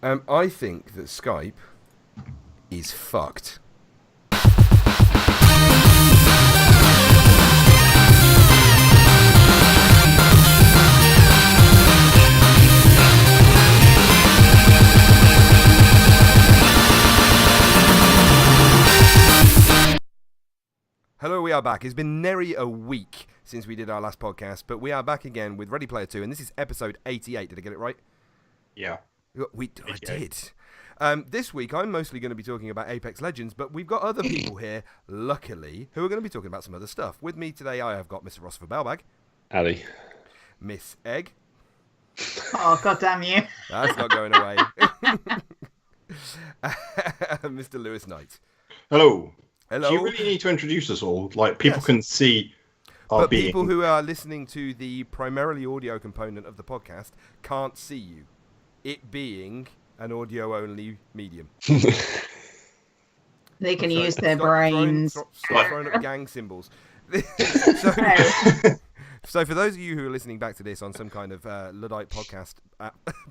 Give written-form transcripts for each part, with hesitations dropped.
I think that Skype is fucked. Hello, we are back. It's been nary a week since we did our last podcast, but we are back again with Ready Player 2, and this is episode 88. Did I get it right? Yeah. I did. This week, I'm mostly going to be talking about Apex Legends, but we've got other people here, luckily, who are going to be talking about some other stuff. With me today, I have got Mr. Rossford Balbag. Ali. Miss Egg. Oh, God damn you. That's not going away. Mr. Lewis Knight. Hello. Hello. Do you really need to introduce us all? Like, people Yes. can see our But being. people who are listening to the primarily audio component of the podcast can't see you, it being an audio-only medium. They can So use their stop brains. Stop throwing up gang symbols. So for those of you who are listening back to this on some kind of Luddite podcast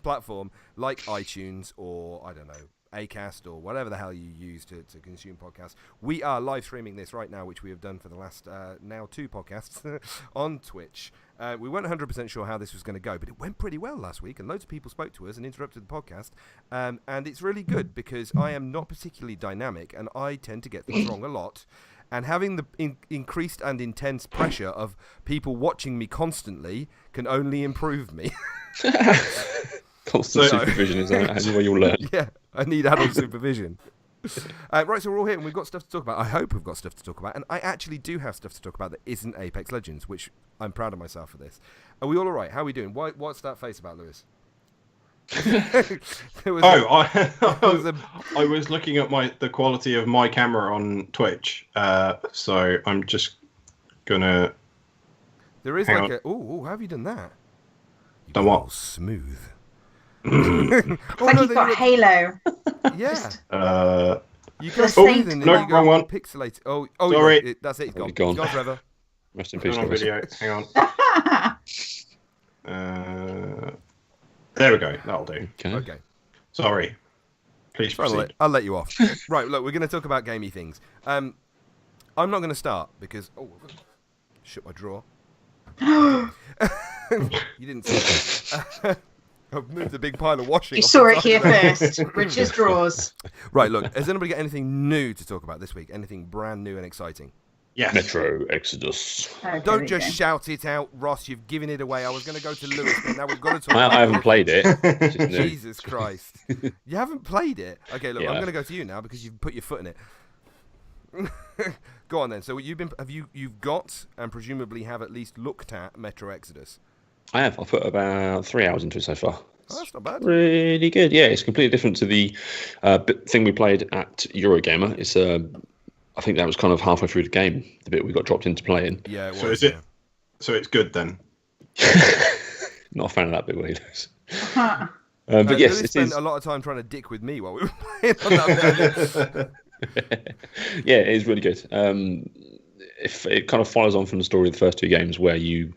platform like iTunes or, I don't know, Acast or whatever the hell you use to consume podcasts, we are live streaming this right now, which we have done for the last now 2 podcasts on Twitch. We weren't 100% sure how this was going to go, but it went pretty well last week, and loads of people spoke to us and interrupted the podcast. And it's really good because I am not particularly dynamic, and I tend to get things wrong a lot. And having the increased and intense pressure of people watching me constantly can only improve me. Constant supervision is where you'll learn. Yeah, I need adult supervision. Right, so we're all here and we've got stuff to talk about. I hope we've got stuff to talk about. And I actually do have stuff to talk about that isn't Apex Legends, which I'm proud of myself for this. Are we all right? How are we doing? What's that face about, Lewis? I was looking at the quality of my camera on Twitch, so I'm just gonna. There is Hang like how have you done that? You Done got what? all smooth. Like you've got Halo. Yeah. You go The smooth Saint and then No, you go wrong one. pixelated. Oh, Sorry. that's it. It's gone. It's gone. It's gone forever. Rest in peace, Turn on Lewis. video. Hang on. There we go. That'll do. Okay. Sorry. Please proceed. I'll let you off. Right, look, we're going to talk about gamey things. I'm not going to start because... Oh, shut my drawer. You didn't see that. I've moved a big pile of washing. You off saw the it top here of the- first. Rich's drawers. Right, look, has anybody got anything new to talk about this week? Anything brand new and exciting? Yes. Metro Exodus. Okay, Don't there just you shout it out, Ross. You've given it away. I was going to go to Lewis, but now we've got to talk I about haven't played it. It's just new. Jesus Christ. You haven't played it? Okay, look, Yeah. I'm going to go to you now because you've put your foot in it. Go on then. So you've got and presumably have at least looked at Metro Exodus. I have. I've put about 3 hours into it so far. Oh, that's not bad. Really good. Yeah, it's completely different to the thing we played at Eurogamer. It's I think that was kind of halfway through the game, the bit we got dropped into playing. Yeah, it was, So is it? So it's good then. Not a fan of that bit, Willis. go. But yes, Lewis it spent is. a lot of time trying to dick with me while we were playing on that bit. Yeah, it is really good. If it kind of follows on from the story of the first 2 games, where you're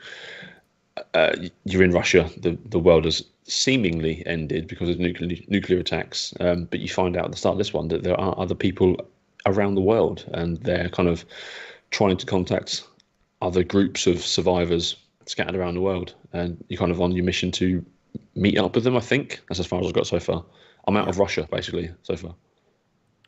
in Russia, the world has seemingly ended because of nuclear attacks, but you find out at the start of this one that there are other people around the world, and they're kind of trying to contact other groups of survivors scattered around the world, and you're kind of on your mission to meet up with them. I think that's as far as I've got so far. I'm out of Russia basically so far.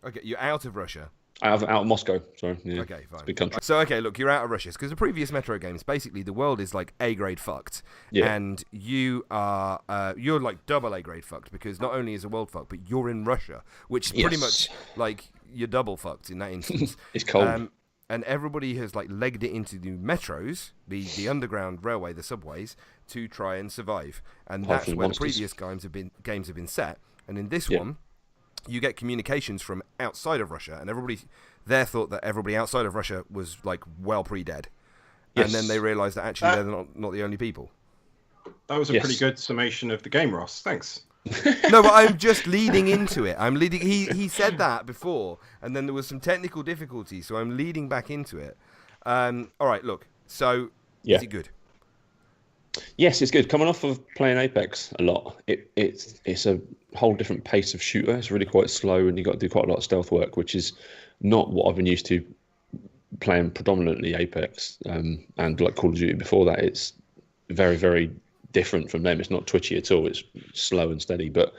Okay, you're out of Russia. Out of Moscow. Sorry. Yeah. Okay, fine. It's a big country. So, okay, look, you're out of Russia. Because the previous Metro games, basically, the world is like A-grade fucked. Yeah. And you are, you're like double A-grade fucked because not only is the world fucked, but you're in Russia, which is pretty much like you're double fucked in that instance. It's cold. And everybody has like legged it into the metros, the underground railway, the subways, to try and survive. And Apart that's from where the monsters. previous games have been set. And in this one, you get communications from outside of Russia, and everybody there thought that everybody outside of Russia was like well pre-dead, and then they realised that actually they're not the only people. That was a pretty good summation of the game, Ross. Thanks. No, but I'm just leading into it. I'm leading. He said that before, and then there was some technical difficulties, so I'm leading back into it. All right, look. So is it good? Yes, it's good. Coming off of playing Apex a lot, it's a whole different pace of shooter. It's really quite slow, and you've got to do quite a lot of stealth work, which is not what I've been used to playing predominantly Apex and like Call of Duty before that. It's very, very different from them. It's not twitchy at all. It's slow and steady. But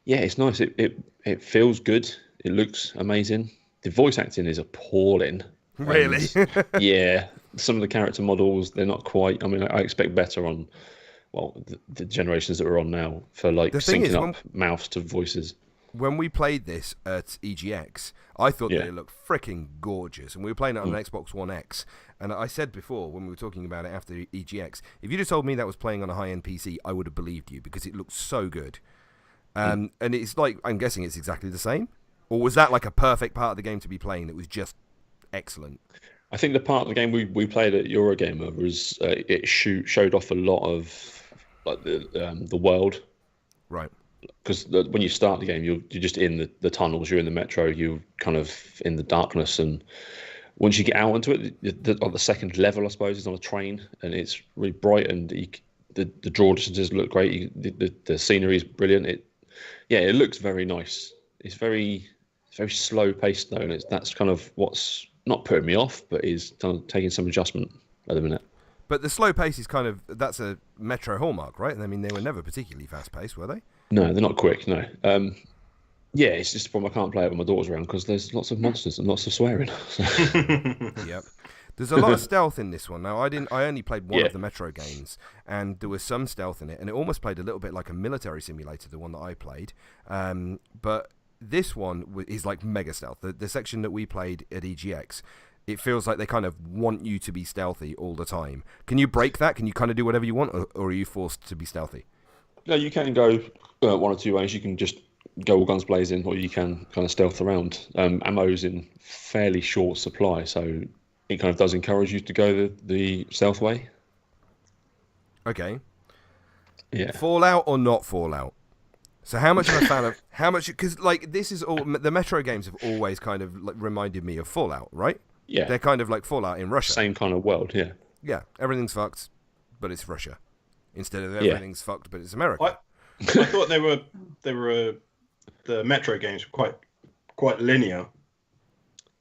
yeah, it's nice. It feels good. It looks amazing. The voice acting is appalling. Really? Yeah, some of the character models, they're not quite. I mean, I expect better on, well, the generations that we're on now for like syncing up mouths to voices. When we played this at EGX, I thought Yeah. that it looked freaking gorgeous. And we were playing it on an Xbox One X. And I said before, when we were talking about it after EGX, if you just told me that was playing on a high-end PC, I would have believed you because it looked so good. And it's like, I'm guessing it's exactly the same? Or was that like a perfect part of the game to be playing that was just excellent? I think the part of the game we played at Eurogamer was it showed off a lot of like the world. Right. Because when you start the game, you're just in the tunnels, you're in the metro, you're kind of in the darkness, and once you get out into it, on the second level, I suppose, is on a train, and it's really bright, and the draw distances look great. The scenery is brilliant. It looks very nice. It's very slow paced though, and that's kind of what's not putting me off, but is kind of taking some adjustment at the minute. But the slow pace is that's a Metro hallmark, right? I mean, they were never particularly fast paced, were they? No, they're not quick, no. Yeah, it's just a problem. I can't play it when my daughter's around because there's lots of monsters and lots of swearing. Yep. There's a lot of stealth in this one. Now, I only played one of the Metro games, and there was some stealth in it, and it almost played a little bit like a military simulator, the one that I played. But this one is like mega stealth. The section that we played at EGX, it feels like they kind of want you to be stealthy all the time. Can you break that? Can you kind of do whatever you want, or are you forced to be stealthy? No, you can go one or two ways. You can just go all guns blazing, or you can kind of stealth around. Ammo's in fairly short supply, so it kind of does encourage you to go the stealth way. Okay. Yeah. Fallout or not Fallout? So how much of a fan of because like this is all the Metro games have always kind of like reminded me of Fallout, right? Yeah. They're kind of like Fallout in Russia. Same kind of world, yeah. Yeah, everything's fucked, but it's Russia. Instead of everything's fucked, but it's America. I thought the Metro games were quite linear.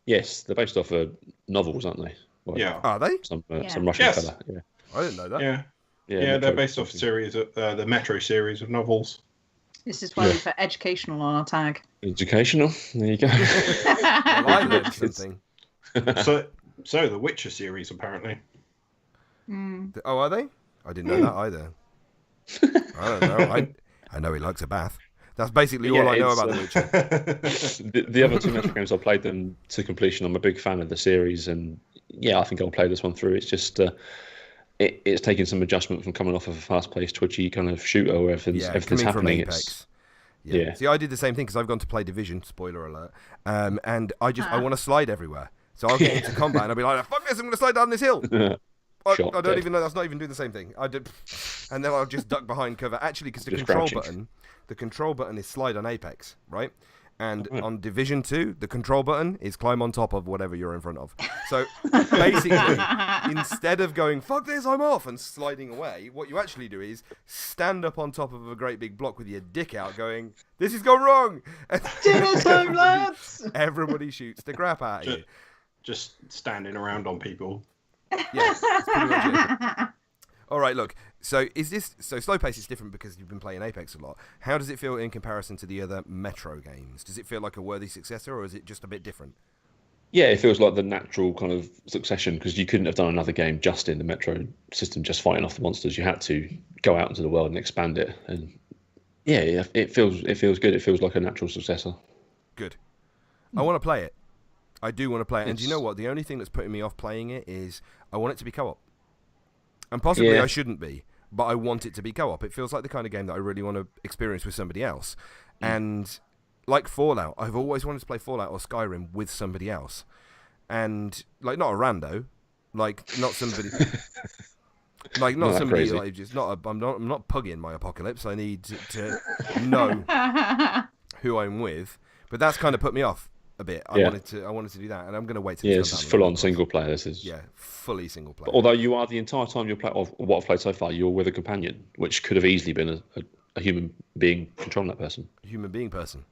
Yes, they're based off of novels, aren't they? Well, Yeah. Are they? Some Yeah. Russian Yes. fella. Yeah. I didn't know that. Yeah. Yeah, Yeah, they're Metro based off series of the Metro series of novels. This is why we put educational on our tag. Educational. There you go. Well, I learned something. So the Witcher series apparently. Oh, are they? I didn't know that either. I don't know. I know he likes a bath. That's basically all I know about The Witcher. The other two Metro games, I played them to completion. I'm a big fan of the series, and yeah, I think I'll play this one through. It's just it's taking some adjustment from coming off of a fast-paced, twitchy kind of shooter where everything's coming from happening. Apex. Yeah. See, I did the same thing because I've gone to play Division. Spoiler alert. And I want to slide everywhere. So I'll get into combat and I'll be like, fuck this! I'm going to slide down this hill. I don't even know. That's not even doing the same thing. I did, and then I'll just duck behind cover. Actually, because the control button is slide on Apex, right? And on Division 2, the control button is climb on top of whatever you're in front of. So basically, instead of going fuck this, I'm off and sliding away, what you actually do is stand up on top of a great big block with your dick out, going, "This has gone wrong." Dinner time, lads. Everybody shoots the crap out of you. Just standing around on people. Yeah, that's pretty much it. All right, look. So slow pace is different because you've been playing Apex a lot. How does it feel in comparison to the other Metro games? Does it feel like a worthy successor, or is it just a bit different? Yeah, it feels like the natural kind of succession because you couldn't have done another game just in the Metro system, just fighting off the monsters. You had to go out into the world and expand it, and yeah, it feels good. It feels like a natural successor. Good. I want to play it. I do want to play it, and do you know what? The only thing that's putting me off playing it is I want it to be co-op, and possibly I shouldn't be, but I want it to be co-op. It feels like the kind of game that I really want to experience with somebody else, and like Fallout, I've always wanted to play Fallout or Skyrim with somebody else, and like not a rando, like not somebody, like not somebody crazy. like just not. I'm not pugging my apocalypse. I need to know who I'm with, but that's kind of put me off a bit. I wanted to do that, and I'm going to wait till this is full on single player. This is fully single player. But although you are the entire time you're playing, of what I've played so far, you're with a companion, which could have easily been a human being controlling that person. Human being person.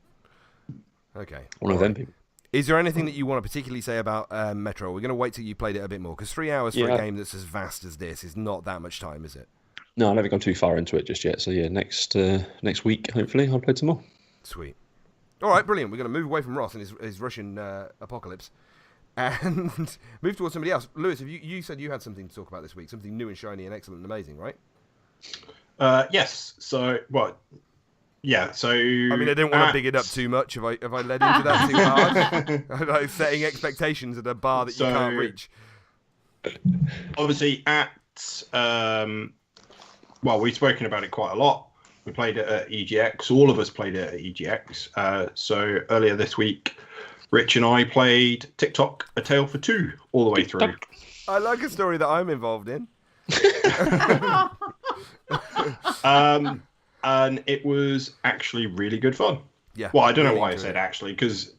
Okay. One of them people. Is there anything that you want to particularly say about Metro? We're going to wait till you played it a bit more, because 3 hours for a game that's as vast as this is not that much time, is it? No, I haven't gone too far into it just yet. So yeah, next week, hopefully, I'll play some more. Sweet. All right, brilliant. We're going to move away from Ross and his Russian apocalypse and move towards somebody else. Lewis, you said you had something to talk about this week, something new and shiny and excellent and amazing, right? Yes. So, what? Yeah. So, I mean, I didn't want to big it up too much. Have I led into that too hard? Like setting expectations at a bar that you can't reach. Obviously, we've spoken about it quite a lot. We played it at EGX. All of us played it at EGX. So earlier this week, Rich and I played TikTok: A Tale for Two all the way through. I like a story that I'm involved in. And it was actually really good fun. Yeah. Well, I don't know why I said actually, because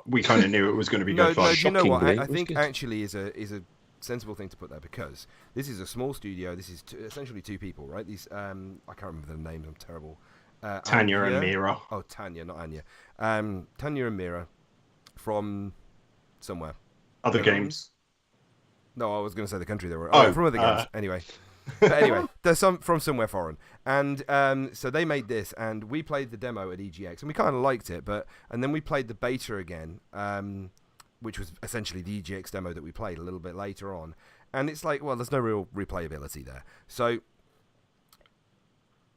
we kind of knew it was going to be good fun. No, do you know what? I think good. actually is a sensible thing to put there, because this is a small studio. This is essentially 2 people, right? These I can't remember their names. I'm terrible. Tanya and Mira. Oh, Tanya, not Anya. Tanya and Mira from somewhere. Other games. No, I was going to say the country they were. Oh, from other games. Anyway. But anyway, they're from somewhere foreign, and so they made this, and we played the demo at EGX, and we kind of liked it, and then we played the beta again, which was essentially the EGX demo that we played a little bit later on, and it's like, well, there's no real replayability there. So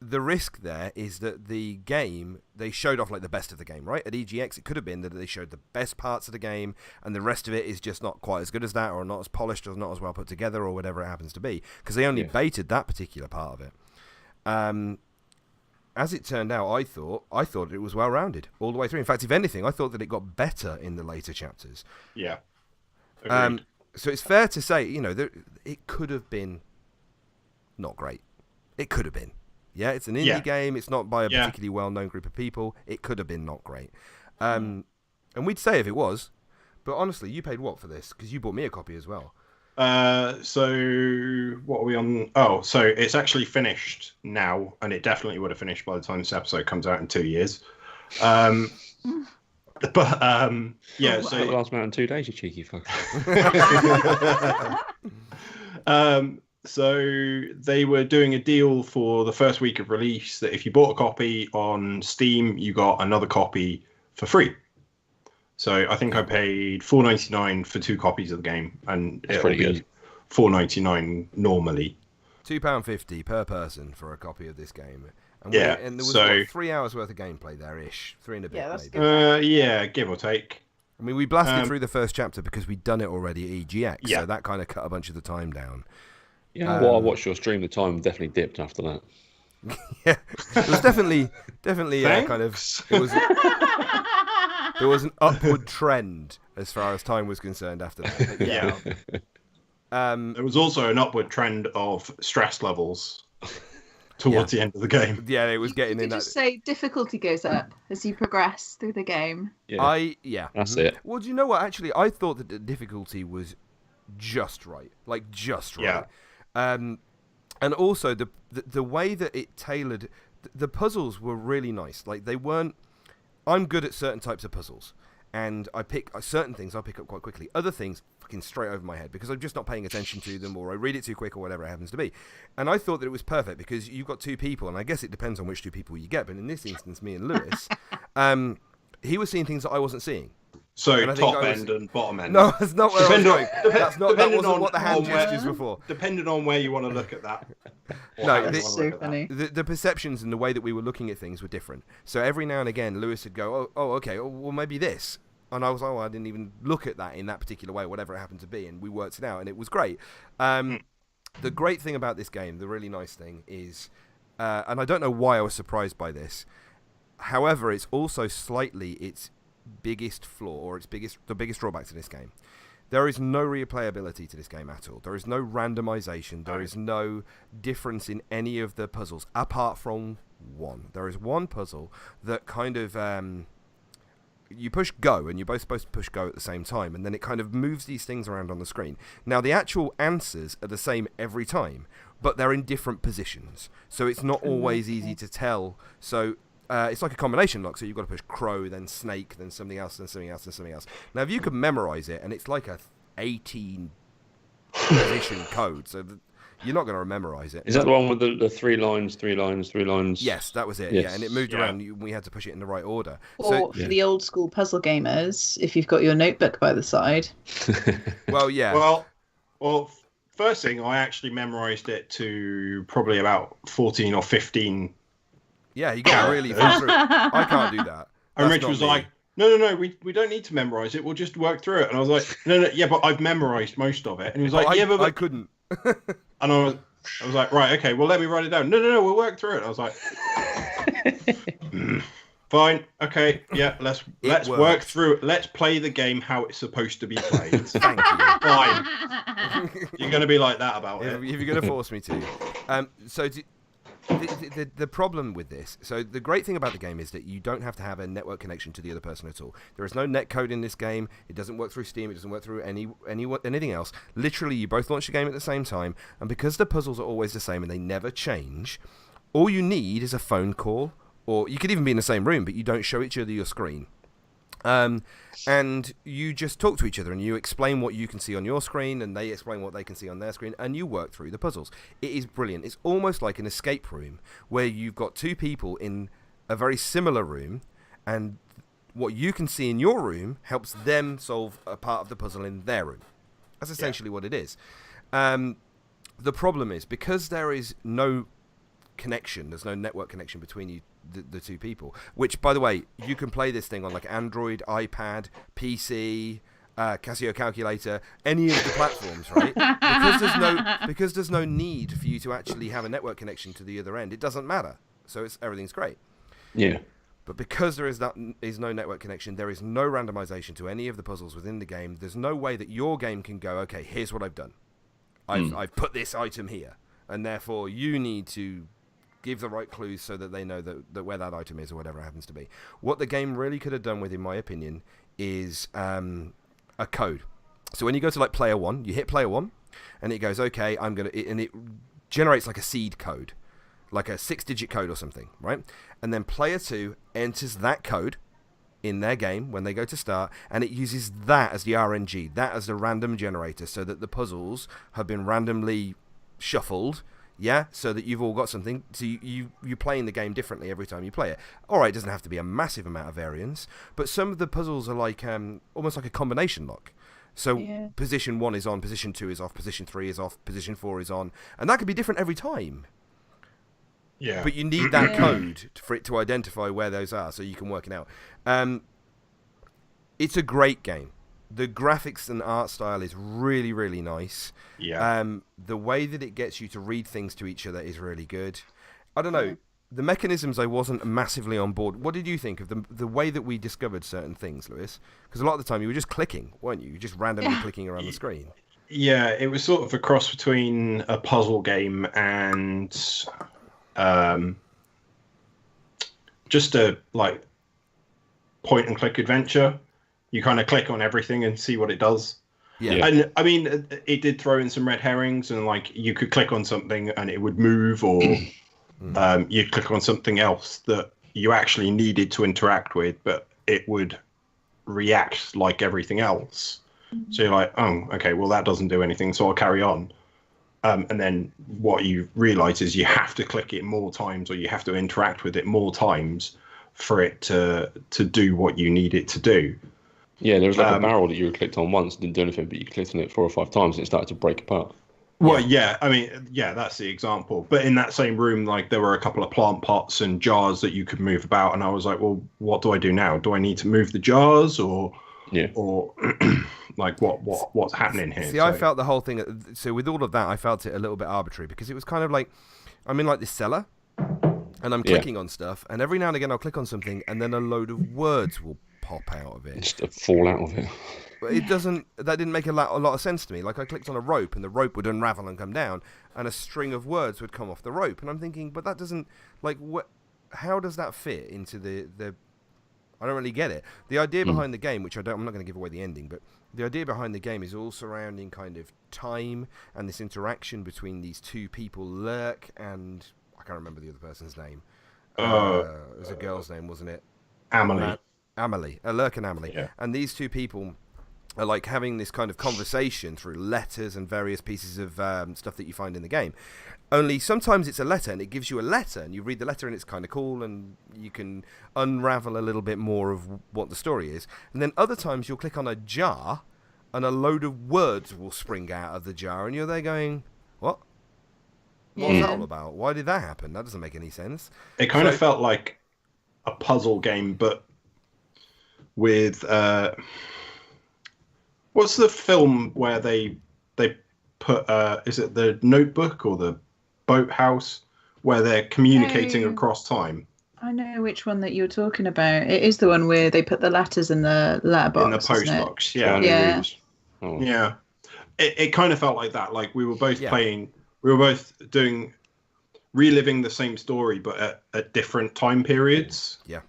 the risk there is that the game, they showed off like the best of the game, right? At EGX, it could have been that they showed the best parts of the game, and the rest of it is just not quite as good as that, or not as polished, or not as well put together, or whatever it happens to be, because they only baited that particular part of it. As it turned out, I thought it was well-rounded all the way through. In fact, if anything, I thought that it got better in the later chapters. Yeah. So it's fair to say, it could have been not great. It could have been. Yeah, it's an indie game. It's not by a particularly well-known group of people. It could have been not great. And we'd say if it was. But honestly, you paid what for this? Because you bought me a copy as well. So what are we on? Oh, so it's actually finished now, and it definitely would have finished by the time this episode comes out in 2 years. Yeah, so it lasts out in 2 days, you cheeky fucker. So they were doing a deal for the first week of release that if you bought a copy on Steam, you got another copy for free. So I think I paid $4.99 for 2 copies of the game, and it'll be $4.99 normally. £2.50 per person for a copy of this game. And and there was 3 hours worth of gameplay there-ish, 3 and a bit. Yeah, that's maybe. good. Yeah, give or take. I mean, we blasted through the first chapter because we'd done it already at EGX, so that kind of cut a bunch of the time down. Yeah, well, I watched your stream. The time definitely dipped after that. Yeah, it was definitely kind of. It was. There was an upward trend as far as time was concerned after that. Yeah. There was also an upward trend of stress levels towards the end of the game. Yeah, it was getting in that. Just say difficulty goes up as you progress through the game. Yeah, that's it. Well, do you know what? Actually, I thought that the difficulty was just right, like just right. Yeah. And also the way that it tailored the puzzles were really nice. Like they weren't. I'm good at certain types of puzzles, and I pick certain things I pick up quite quickly. Other things fucking straight over my head because I'm just not paying attention to them, or I read it too quick, or whatever it happens to be. And I thought that it was perfect because you've got 2 people, and I guess it depends on which 2 people you get. But in this instance, me and Lewis, he was seeing things that I wasn't seeing. So top end and bottom end. No, that's not where I was going. That wasn't what the hand gestures were for. Depending on where you want to look at that. No, That's so funny. The perceptions and the way that we were looking at things were different. So every now and again, Lewis would go, "Oh, okay, well maybe this," and I was like, "Oh, I didn't even look at that in that particular way, whatever it happened to be," and we worked it out, and it was great. The great thing about this game, the really nice thing is, and I don't know why I was surprised by this. However, it's also slightly its biggest flaw, or the biggest drawback to this game. There is no replayability to this game at all. There is no randomization. There is no difference in any of the puzzles, apart from one. There is one puzzle that kind of you push go, and you're both supposed to push go at the same time, and then it kind of moves these things around on the screen. Now, the actual answers are the same every time, but they're in different positions, so it's not always easy to tell. So it's like a combination lock, so you've got to push crow, then snake, then something else, then something else, then something else. Now, if you could memorize it, and it's like a 18 position code, so you're not going to memorize it. Is that the one with the 3 lines, 3 lines, 3 lines? Yes, that was it. Yes. Yeah, and it moved around. We had to push it in the right order. Or for the old school puzzle gamers, if you've got your notebook by the side. Well, yeah. Well, first thing, I actually memorized it to probably about 14 or 15. Yeah, you got really far through. I can't do that. And That's Rich not was me. like, no, we don't need to memorize it. We'll just work through it. And I was like, no, yeah, but I've memorized most of it. And he was like, but I couldn't. And I was like, right, okay, well, let me write it down. No, we'll work through it. I was like, fine, okay, yeah, let's work through it. Let's play the game how it's supposed to be played. Thank you. Fine. You're going to be like that about it. If you're going to force me to. The problem with this, so the great thing about the game is that you don't have to have a network connection to the other person at all. There is no net code in this game. It doesn't work through Steam. It doesn't work through anything else. Literally, you both launch the game at the same time, and because the puzzles are always the same and they never change, all you need is a phone call, or you could even be in the same room, but you don't show each other your screen. And you just talk to each other and you explain what you can see on your screen and they explain what they can see on their screen and you work through the puzzles. It is brilliant. It's almost like an escape room where you've got two people in a very similar room and what you can see in your room helps them solve a part of the puzzle in their room. That's essentially what it is. The problem is because there is no connection, there's no network connection between you, the two people, which by the way you can play this thing on like Android, iPad, PC, Casio calculator, any of the platforms, right? because there's no need for you to actually have a network connection to the other end. It doesn't matter, so everything's great. Yeah. But because there is no network connection, there is no randomization to any of the puzzles within the game. There's no way that your game can go, okay, here's what I've done. I've put this item here, and therefore you need to give the right clues so that they know that where that item is or whatever it happens to be. What the game really could have done with, in my opinion, is a code. So when you go to like player 1, you hit player 1, and it goes, okay, and it generates like a seed code, like a 6-digit code or something, right? And then player 2 enters that code in their game when they go to start, and it uses that as the RNG, that as the random generator, so that the puzzles have been randomly shuffled. Yeah, so that you've all got something. So you're playing the game differently every time you play it. All right, it doesn't have to be a massive amount of variance, but some of the puzzles are like almost like a combination lock. So position 1 is on, position 2 is off, position 3 is off, position 4 is on, and that could be different every time. Yeah. But you need that code for it to identify where those are, so you can work it out. It's a great game. The graphics and art style is really, really nice. Yeah. The way that it gets you to read things to each other is really good. I don't know. The mechanisms I wasn't massively on board. What did you think of the way that we discovered certain things, Lewis? Because a lot of the time you were just clicking, weren't you? You were just randomly clicking around the screen. Yeah, it was sort of a cross between a puzzle game and just a like point and click adventure. You kind of click on everything and see what it does. Yeah. And I mean, it did throw in some red herrings, and like you could click on something and it would move, or you'd click on something else that you actually needed to interact with, but it would react like everything else. So you're like, oh, okay, well that doesn't do anything, so I'll carry on. And then what you realize is you have to click it more times, or you have to interact with it more times for it to do what you need it to do. Yeah, there was like a barrel that you clicked on once, didn't do anything, but you clicked on it 4 or 5 times and it started to break apart. Well, yeah, I mean, yeah, that's the example. But in that same room, like there were a couple of plant pots and jars that you could move about, and I was like, well, what do I do now? Do I need to move the jars, or like what's happening here? See, I felt the whole thing. So with all of that, I felt it a little bit arbitrary because it was kind of like I'm in like this cellar, and I'm clicking on stuff, and every now and again I'll click on something, and then a load of words will pop out of it. Just fall out of it. But it doesn't. That didn't make a lot of sense to me. Like I clicked on a rope, and the rope would unravel and come down, and a string of words would come off the rope, and I'm thinking, but that doesn't like what? How does that fit into the? I don't really get it. The idea behind the game, which I'm not going to give away the ending, but the idea behind the game is all surrounding kind of time and this interaction between these two people, Lurk and I can't remember the other person's name. It was a girl's name, wasn't it? Amelie. Lurk and Amelie. Yeah. And these two people are like having this kind of conversation through letters and various pieces of stuff that you find in the game. Only sometimes it's a letter and it gives you a letter and you read the letter and it's kind of cool and you can unravel a little bit more of what the story is. And then other times you'll click on a jar and a load of words will spring out of the jar and you're there going, what? What was that all about? Why did that happen? That doesn't make any sense. It kind of felt like a puzzle game, but with what's the film where they put is it the Notebook or the Boathouse where they're communicating across time? I know which one that you're talking about. It is the one where they put the letters in the letterbox. In the post box, yeah. Yeah. Oh. Yeah. It kind of felt like that. Like we were both playing, we were both reliving the same story, but at different time periods. Yeah.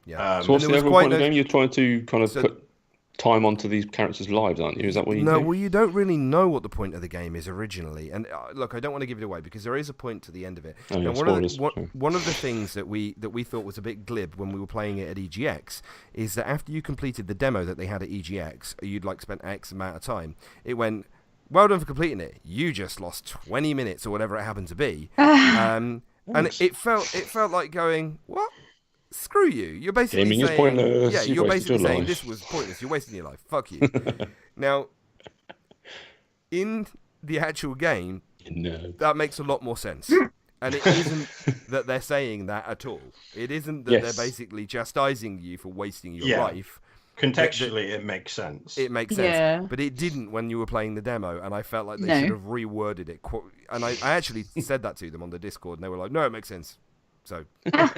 Yeah. So what's the overall point of the game? You're trying to kind of put time onto these characters' lives, aren't you? Is that what you do? No, well, you don't really know what the point of the game is originally. And look, I don't want to give it away because there is a point to the end of it. Oh, yeah, one of the things that we thought was a bit glib when we were playing it at EGX is that after you completed the demo that they had at EGX, you'd like spent X amount of time. It went, well done for completing it. You just lost 20 minutes or whatever it happened to be. And it felt like going, what? Screw you. You're basically Gaming saying, is pointless. yeah, you're basically saying life. this was pointless. You're wasting your life. Fuck you. Now, in the actual game, that makes a lot more sense. And it isn't that they're saying that at all. It isn't that they're basically chastising you for wasting your life. Contextually, it makes sense. It makes sense. But it didn't when you were playing the demo, and I felt like they should have reworded it. And I actually said that to them on the Discord, and they were like, no, it makes sense. So, all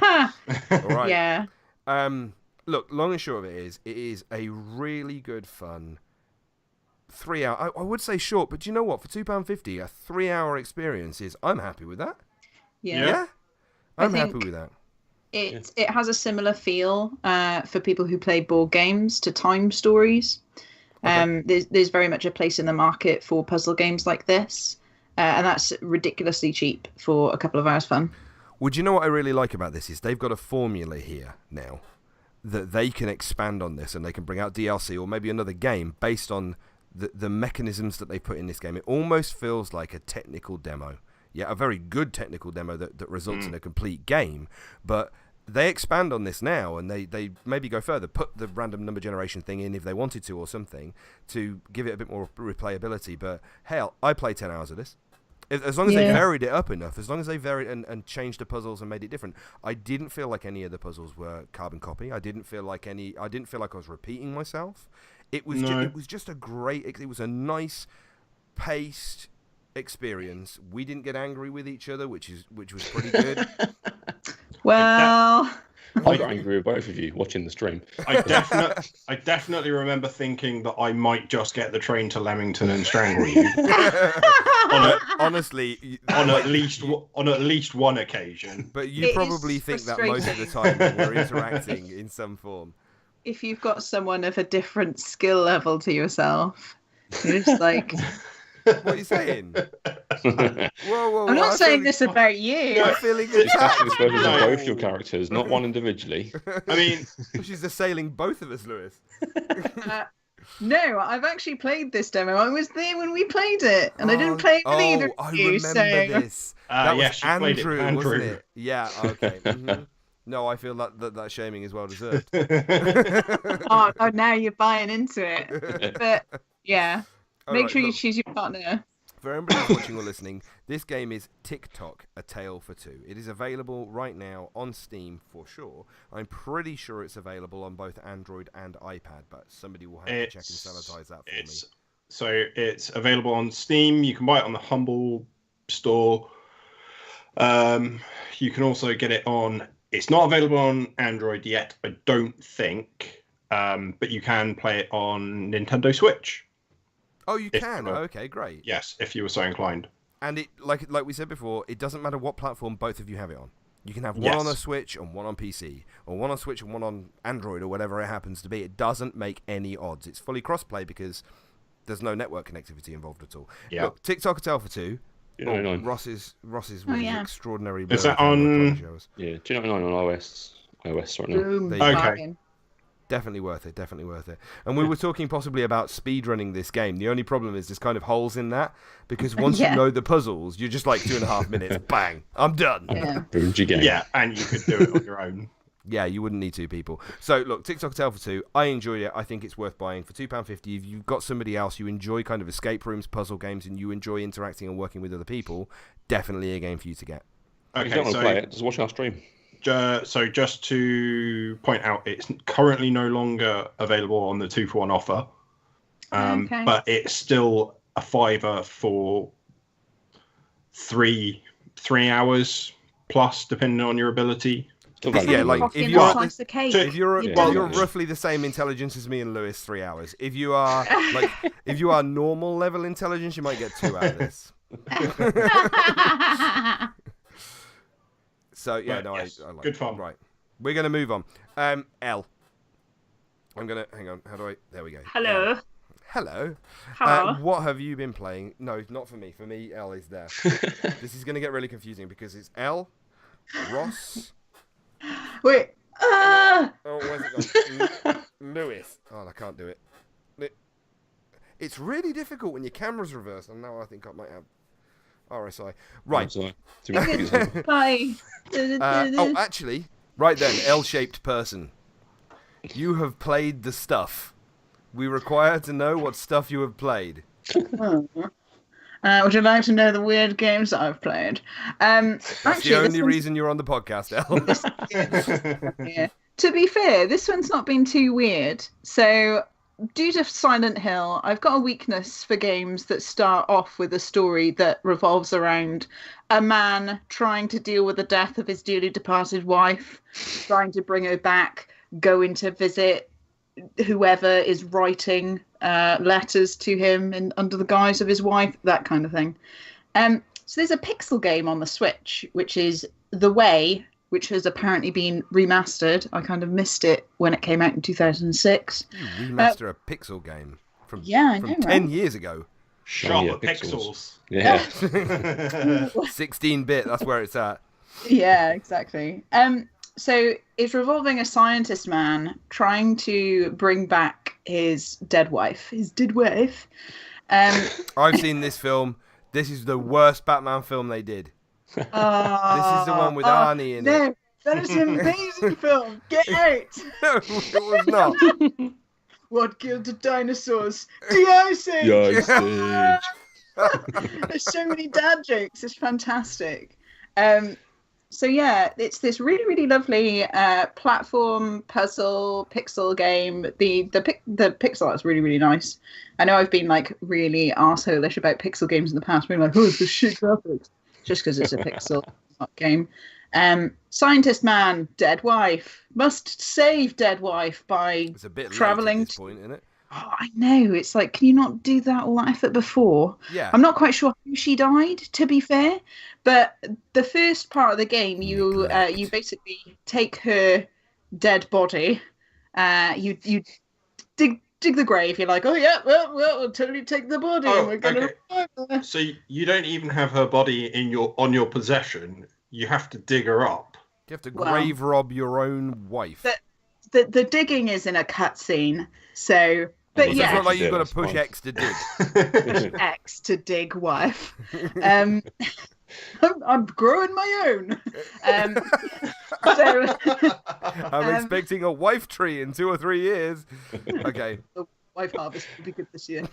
right. Yeah. Look, long and short of it is a really good fun 3 hour. I would say short, but do you know what? For £2.50, a 3 hour experience I'm happy with that. Yeah. I'm happy with that. It has a similar feel for people who play board games to time stories. There's very much a place in the market for puzzle games like this, and that's ridiculously cheap for a couple of hours fun. Well, do you know what I really like about this is they've got a formula here now that they can expand on this and they can bring out DLC or maybe another game based on the mechanisms that they put in this game. It almost feels like a technical demo. Yeah, a very good technical demo that results in a complete game. But they expand on this now and they maybe go further, put the random number generation thing in if they wanted to or something to give it a bit more replayability. But hell, I played 10 hours of this. As long as they varied it up enough, as long as they varied and changed the puzzles and made it different, I didn't feel like any of the puzzles were carbon copy. I didn't feel like I was repeating myself. It was just a great. It was a nice paced experience. We didn't get angry with each other, which was pretty good. Well, I got angry with both of you watching the stream. I definitely remember thinking that I might just get the train to Leamington and strangle you. Honestly, on at least one occasion. But you probably think that most of the time when we're interacting in some form. If you've got someone of a different skill level to yourself, you're just like, what are you saying? Whoa, I'm not saying this about you. I'm feeling It's attacked. asking this of both your characters, not one individually. I mean, she's assailing both of us, Lewis. No, I've actually played this demo. I was there when we played it, and I didn't play it with either of you. I remember this. That was Andrew, wasn't it? Yeah, okay. Mm-hmm. No, I feel that shaming is well deserved. Oh, God, now you're buying into it. But, yeah, make sure you choose your partner. For everybody who's watching or listening, this game is TikTok, A Tale for Two. It is available right now on Steam for sure. I'm pretty sure it's available on both Android and iPad, but somebody will have to check and sanitize that for me. So it's available on Steam. You can buy it on the Humble store. You can also get it on... It's not available on Android yet, I don't think, but you can play it on Nintendo Switch. Oh, you can? Okay, great. Yes, if you were so inclined. And it, like we said before, it doesn't matter what platform both of you have it on. You can have one Yes. on a Switch and one on PC, or one on Switch and one on Android, or whatever it happens to be. It doesn't make any odds. It's fully cross-play because there's no network connectivity involved at all. Yeah. Look, TikTok Hotel for 2. $2.99. Ross's Oh, with yeah. his extraordinary. Is that blurry camera on- shows. Yeah, $2.99 on iOS right now. Boom. There you go. Bargain. Definitely worth it. Definitely worth it. And we were talking possibly about speedrunning this game. The only problem is there's kind of holes in that because once Yeah. you know the puzzles, you're just like 2.5 minutes. Bang! I'm done. Yeah. Ruined your game. Yeah, and you could do it on your own. Yeah, you wouldn't need 2 people. So look, TikTok Hotel for 2. I enjoyed it. I think it's worth buying for £2.50. If you've got somebody else you enjoy kind of escape rooms, puzzle games, and you enjoy interacting and working with other people, definitely a game for you to get. If you Okay, don't want to so play it, just watch our stream. so just to point out, it's currently no longer available on the 2-for-1 offer, Okay. but it's still a $5 for 3 hours plus, depending on your ability. Still Yeah, valuable. like, Coffee if and you're- a slice of cake. if You're You're well, done. roughly the same intelligence as me and Lewis, 3 hours. If you are if you are normal level intelligence, you might get 2 out of this. So yeah, But no, yes, I like good it. fun. Right, we're gonna move on. L. I'm gonna hang on. How do I? There we go. Hello. L. Hello. Hello. What have you been playing? No, not for me. For me, L is there. This is gonna get really confusing because it's L, Ross. Wait. Oh, where's it gone? Lewis. Oh, I can't do it. It's really difficult when your camera's reversed. And now I think I might have RSI. Right. So, too many figures in. Bye. Oh, actually, right then, L-shaped person. You have played the stuff. We require to know what stuff you have played. Would you like to know the weird games that I've played? That's Actually, the only this one's- reason you're on the podcast, L. Yeah. To be fair, this one's not been too weird. So, due to Silent Hill, I've got a weakness for games that start off with a story that revolves around a man trying to deal with the death of his dearly departed wife, trying to bring her back, going to visit whoever is writing letters to him under the guise of his wife, that kind of thing. So there's a pixel game on the Switch, which is The Way, which has apparently been remastered. I kind of missed it when it came out in 2006. You remaster a pixel game from, Yeah, I from know, 10 right? years ago. Shiny Sharper pixels. Yeah. 16-bit, that's where it's at. Yeah, exactly. So it's revolving a scientist man trying to bring back his dead wife. I've seen this film. This is the worst Batman film they did. This is the one with Arnie in it. No, that is an amazing film. Get out! No, it was not. What killed the dinosaurs? The Ice Age! Yeah, stage. There's so many dad jokes. It's fantastic. So yeah, it's this really, really lovely platform puzzle pixel game. The pixel art is really, really nice. I know I've been like really arseholish about pixel games in the past, being like, "Oh, it's the shit graphics," just because it's a pixel game. Scientist man, dead wife, must save dead wife by It's a bit traveling late at this point, isn't it? Oh, I know. It's like, can you not do that all that effort before? Yeah. I'm not quite sure how she died, to be fair. But the first part of the game, you basically take her dead body. You dig the grave. You're like, oh yeah, well, we'll totally take the body. Oh, And we're gonna okay. revive her. So you don't even have her body on your possession. You have to dig her up. You have to Well- grave rob your own wife. The digging is in a cutscene. So, but It's yeah, not like you've got That's to push fine. X to dig. X to dig wife. I'm growing my own. So I'm expecting a wife tree in 2 or 3 years. Okay. wife harvest will be good this year.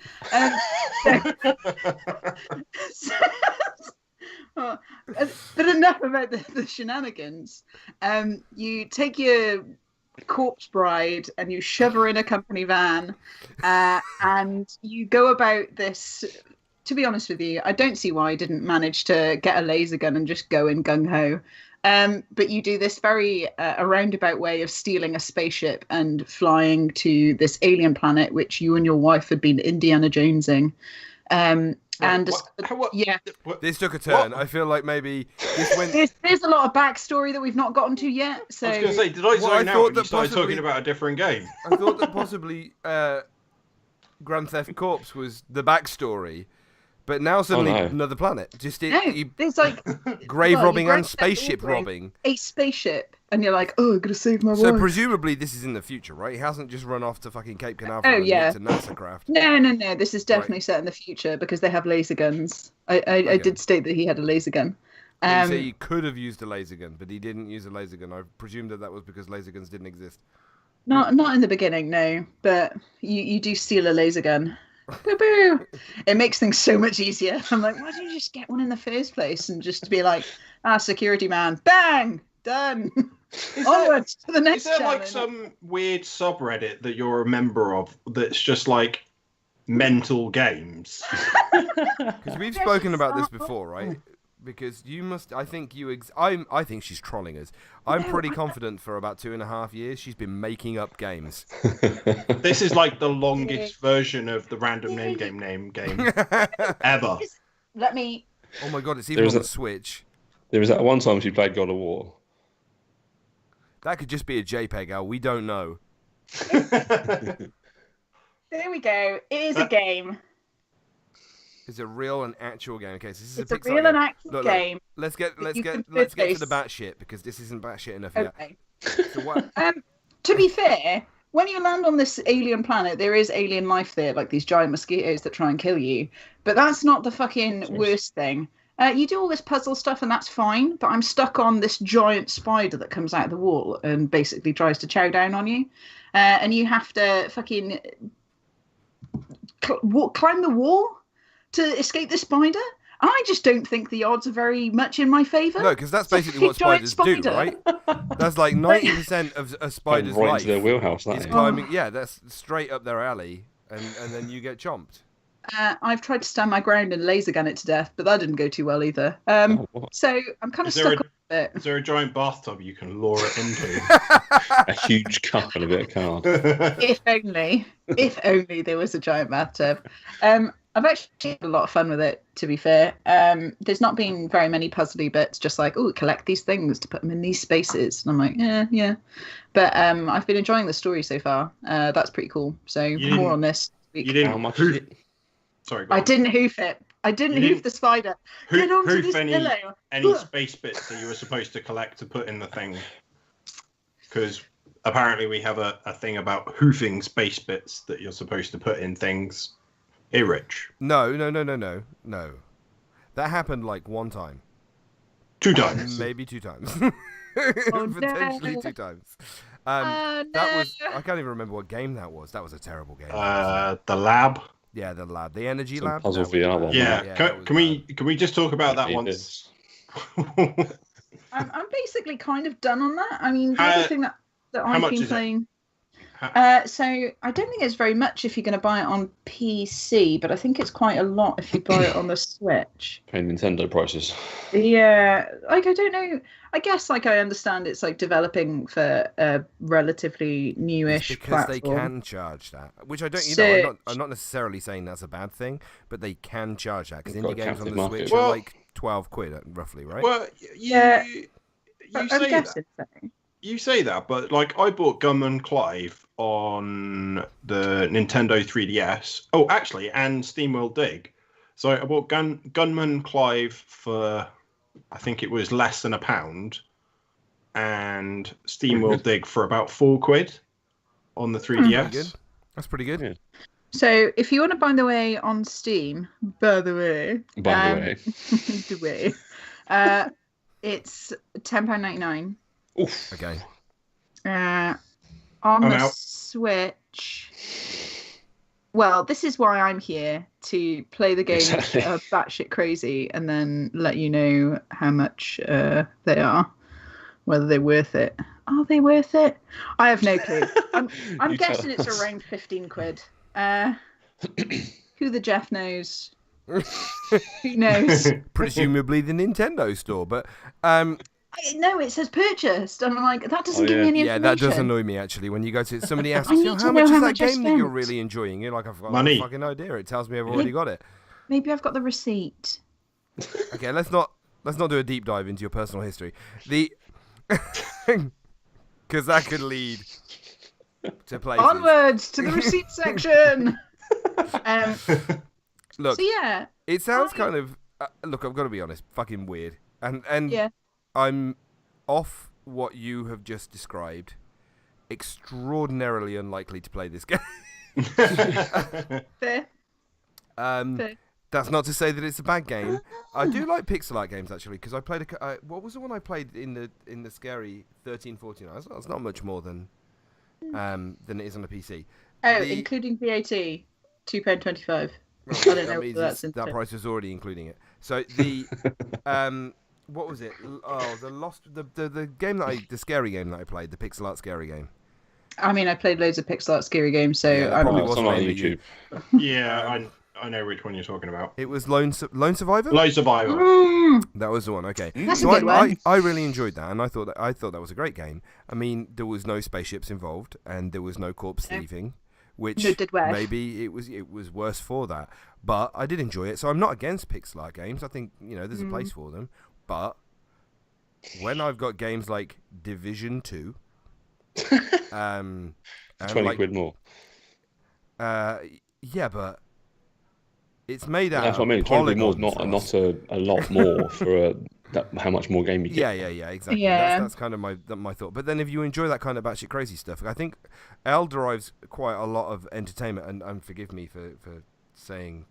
But enough about the shenanigans. You take your corpse bride and you shove her in a company van, and you go about this. To be honest with you, I don't see why I didn't manage to get a laser gun and just go in gung ho. But you do this very a roundabout way of stealing a spaceship and flying to this alien planet, which you and your wife had been Indiana Jonesing. And yeah, This took a turn. What? I feel like maybe this went. there's a lot of backstory that we've not gotten to yet. So I was going to say, did I Well, I zone out thought when you that started possibly- talking about a different game? I thought that possibly Grand Theft Corps was the backstory, but now suddenly no. another planet. Just no, there's like grave well, robbing you and grab that spaceship doorway, robbing. a spaceship, and you're like, oh, I'm gonna save my So wife. presumably this is in the future, right? He hasn't just run off to fucking Cape Canaveral and yeah. to NASA craft. No. This is definitely set in the future because they have laser guns. I did state that he had a laser gun. You say he could have used a laser gun, but he didn't use a laser gun. I presume that was because laser guns didn't exist. Not in the beginning, no. But you do steal a laser gun. Boo boo. It makes things so much easier. I'm like, why don't you just get one in the first place and just be like, security man, bang, done. Onwards to the next. Is there like challenge. some weird subreddit that you're a member of that's just like mental games? Because we've spoken about this before, right? Because you must, I think I think she's trolling us. I'm pretty confident for about 2.5 years she's been making up games. This is like the longest version of the random name game ever. Let me. Oh my god, it's even on the Switch. There was that one time she played God of War. That could just be a JPEG, Al. We don't know. There we go. It is a game. It's a real and actual game. Okay, so this is It's a a Pixar real game. and actual game. Let's get that you can to the face. batshit because this isn't batshit enough yet. Okay. So what? To be fair, when you land on this alien planet, there is alien life there, like these giant mosquitoes that try and kill you. But that's not the fucking worst thing. You do all this puzzle stuff and that's fine, but I'm stuck on this giant spider that comes out of the wall and basically tries to chow down on you. And you have to fucking climb the wall to escape the spider. I just don't think the odds are very much in my favour. No, because that's It's a basically what big giant spiders do, spider. right? That's like 90% of a spider's Right life into their wheelhouse, that is is. climbing. Yeah, that's straight up their alley, and then you get chomped. I've tried to stand my ground and laser gun it to death, but that didn't go too well either. What? So I'm kind of Is there stuck on it. Is there a giant bathtub you can lure it into? A huge cup and a bit of card. If only there was a giant bathtub. I've actually had a lot of fun with it, to be fair. There's not been very many puzzly bits, just like, oh, collect these things to put them in these spaces. And I'm like, yeah. But I've been enjoying the story so far. That's pretty cool. So more on this week. You didn't How much hoof- is it? Sorry, go I on. didn't hoof it. I didn't hoof the spider. Get onto hoof this pillow. any space bits that you were supposed to collect to put in the thing. Because apparently we have a thing about hoofing space bits that you're supposed to put in things. Hey, Rich. No. That happened like one time. 2 times. Maybe 2 times. Oh, Potentially no. 2 times. Oh, That was. no. I can't even remember what game that was. That was a terrible game. The lab. Yeah, the lab, the energy Some lab. puzzle That was VR bad. one. Yeah. that was Can we just talk about that It once? is. I'm basically kind of done on that. I mean, the How- other thing that how I've much been is it? playing. How- So I don't think it's very much if you're going to buy it on PC, but I think it's quite a lot if you buy it on the Switch. Paying Nintendo prices. Yeah, like I don't know. I guess like I understand it's like developing for a relatively newish It's because platform. they can charge that, which I don't. I'm not necessarily saying that's a bad thing, but they can charge that because They've got indie a games on captive the market. Switch Well- are like 12 quid roughly, right? Well, Yeah. you I'm say that. guessing so. You say that, but like I bought Gunman Clive on the Nintendo 3DS. Oh, actually, and SteamWorld Dig. So I bought Gunman Clive for, I think it was less than £1, and SteamWorld Dig for about £4 on the 3DS. Pretty good. That's pretty good. Yeah. So if you want to, by the way, on Steam, by the way, the way, it's £10.99. Oof. Okay. On I'm the out. Switch. Well, this is why I'm here to play the games Exactly. that are batshit crazy and then let you know how much they are, whether they're worth it. Are they worth it? I have no clue. I'm You tell guessing it's us. around 15 quid. Who the Jeff knows? Who knows? Presumably the Nintendo store, but No, it says purchased. And I'm like, that doesn't Oh, give me yeah. any yeah, information. that does annoy me actually. When you go to somebody asks I you, need to how know much how is that much I game that you're spent." really enjoying? You're like, I've got Money. no fucking idea. It tells me I've already got it. Maybe I've got the receipt. Okay, let's not do a deep dive into your personal history. Because that could lead to places. Onwards to the receipt section. Look, So yeah, it sounds kind of. Look, I've got to be honest, fucking weird, and yeah. I'm off what you have just described. Extraordinarily unlikely to play this game. Fair. Fair. That's not to say that it's a bad game. I do like pixel art games actually, because I played what was the one I played in the scary 1349? That's not much more than it is on a PC. Oh, including VAT, £2.25. Well, I don't know that what means that's that into. price was already including it. So the what was it? Oh, the game the scary game that I played, the pixel art scary game. I mean, I played loads of pixel art scary games, so Yeah, I'm probably It's wasn't on aimed at you. YouTube. Yeah, I know which one you're talking about. It was Lone Survivor. Lone Survivor. That was the one. Okay, That's so a good one. I really enjoyed that, and I thought that was a great game. I mean, there was no spaceships involved, and there was no corpse thieving, which No, did well. maybe it was worse for that. But I did enjoy it, so I'm not against pixel art games. I think there's a place for them. But when I've got games like Division 2, and 20 quid more. yeah, but it's made out. That's what I mean. 20 quid more is not a lot more for how much more game you get. Yeah, exactly. Yeah. That's kind of my thought. But then if you enjoy that kind of batshit crazy stuff, I think L derives quite a lot of entertainment, and forgive me for saying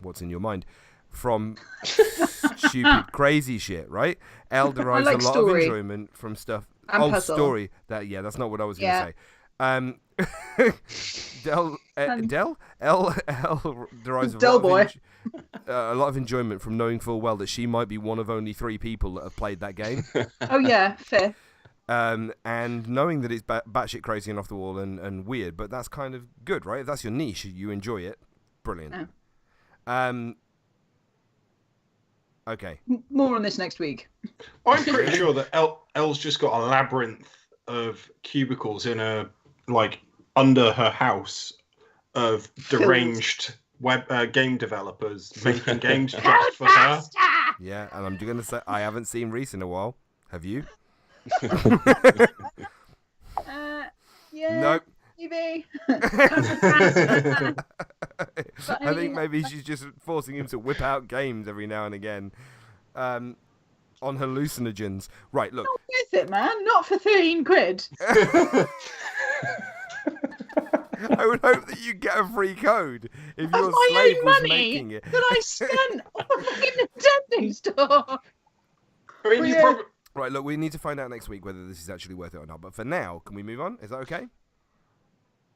what's in your mind, from stupid crazy shit, right? L derives like a lot story. of enjoyment from stuff. And puzzle. Story. That's not what I was going to say. L derives a lot of enjoyment from knowing full well that she might be one of only 3 people that have played that game. Oh yeah, fair. And knowing that it's batshit crazy and off the wall and weird, but that's kind of good, right? If that's your niche, you enjoy it. Brilliant. Oh. Okay. More on this next week. I'm pretty sure that Elle's just got a labyrinth of cubicles under her house of deranged game developers making games just for her. Yeah, and I'm going to say I haven't seen Reese in a while. Have you? Yeah. Nope. Maybe. I think maybe she's just forcing him to whip out games every now and again on hallucinogens. Right, look. Not worth it, man. Not for 13 quid. I would hope that you get a free code if Of your my slave own was money making it. that I spent on the fucking Nintendo store. I mean, you Yeah. probably. Right, look, we need to find out next week whether this is actually worth it or not. But for now, can we move on? Is that okay?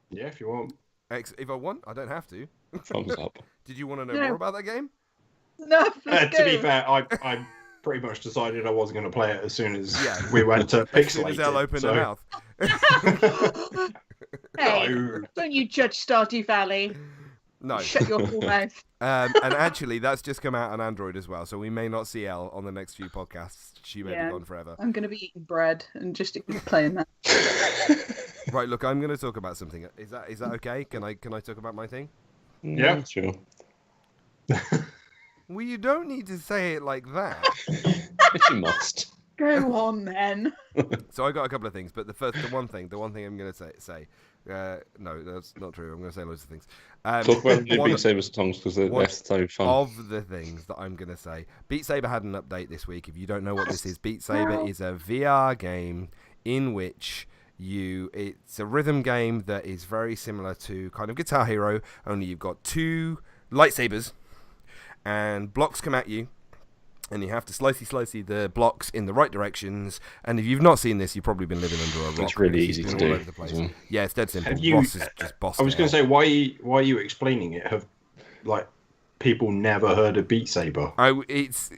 Yeah, if you want. If I want, I don't have to. Thumbs up. Did you want to know No. more about that game? No, let's To be go. fair, I pretty much decided I wasn't going to play it as soon as Yeah. we went to As soon as Pixelate. Elle opened her mouth. Hey, No. don't you judge Stardew Valley. No. Shut your full mouth. And actually, that's just come out on Android as well, so we may not see Elle on the next few podcasts. She may Yeah. be gone forever. I'm going to be eating bread and just playing that. Right, look, I'm going to talk about something. Is that okay? Can I talk about my thing? Yeah. Sure. Well, you don't need to say it like that. If you must. Go on then. So I got a couple of things, but the one thing I'm going to say. No, that's not true. I'm going to say loads of things. Talk about the one Beat Saber songs because they're so fun. of the things that I'm going to say. Beat Saber had an update this week. If you don't know what this is, Beat Saber is a VR game in which it's a rhythm game that is very similar to kind of Guitar Hero, only you've got 2 lightsabers and blocks come at you. And you have to slicey the blocks in the right directions. And if you've not seen this, you've probably been living under a rock. It's really because easy it's to been all do. over the place. as well. Yeah, it's dead simple. Have you- Ross is just bossed I was it going to out. say, why are you explaining it? Have people never heard of Beat Saber? It's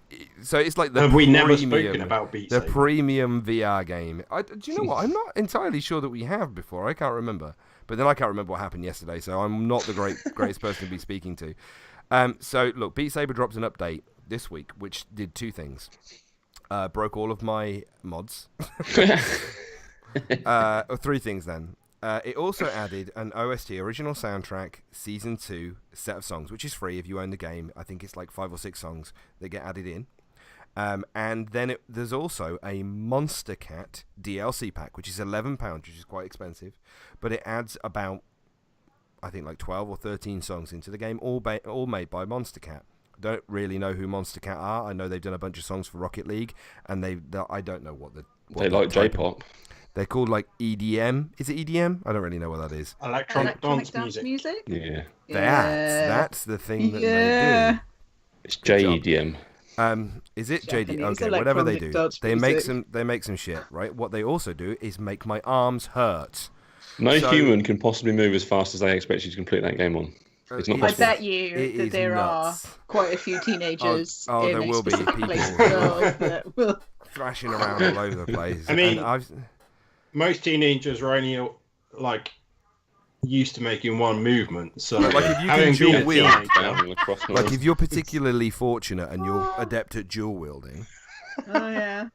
like the Have we never premium- spoken about Beat the Saber? premium VR game. Do you know what? I'm not entirely sure that we have before. I can't remember. But then I can't remember what happened yesterday, so I'm not the greatest person to be speaking to. So look, Beat Saber dropped an update this week, which did 2 things. Broke all of my mods. Or 3 things then. It also added an OST, original soundtrack, season 2 set of songs, which is free if you own the game. I think it's like 5 or 6 songs that get added in. And then there's also a Monster Cat DLC pack, which is £11, which is quite expensive, but it adds about, I think, like 12 or 13 songs into the game, all made by Monster Cat. Don't really know who Monster Cat are. I know they've done a bunch of songs for Rocket League, and I don't know what they like J-pop. They're called like EDM. Is it EDM? I don't really know what that is. Electronic dance music. Yeah. That's the thing that they do. It's JEDM. Is it Japanese JD? Okay, whatever they do, dance they music. make some shit, right? What they also do is make my arms hurt. No human can possibly move as fast as they expect you to complete that game on. It's not I possible. bet you that there nuts. are quite a few teenagers Oh, in there a will be specific people place in the world that will. Thrashing around all over the place. I mean, and most teenagers are only like used to making one movement. So like if you can having dual been a wield, teenager- like if you're particularly fortunate and you're adept at dual wielding. Oh yeah.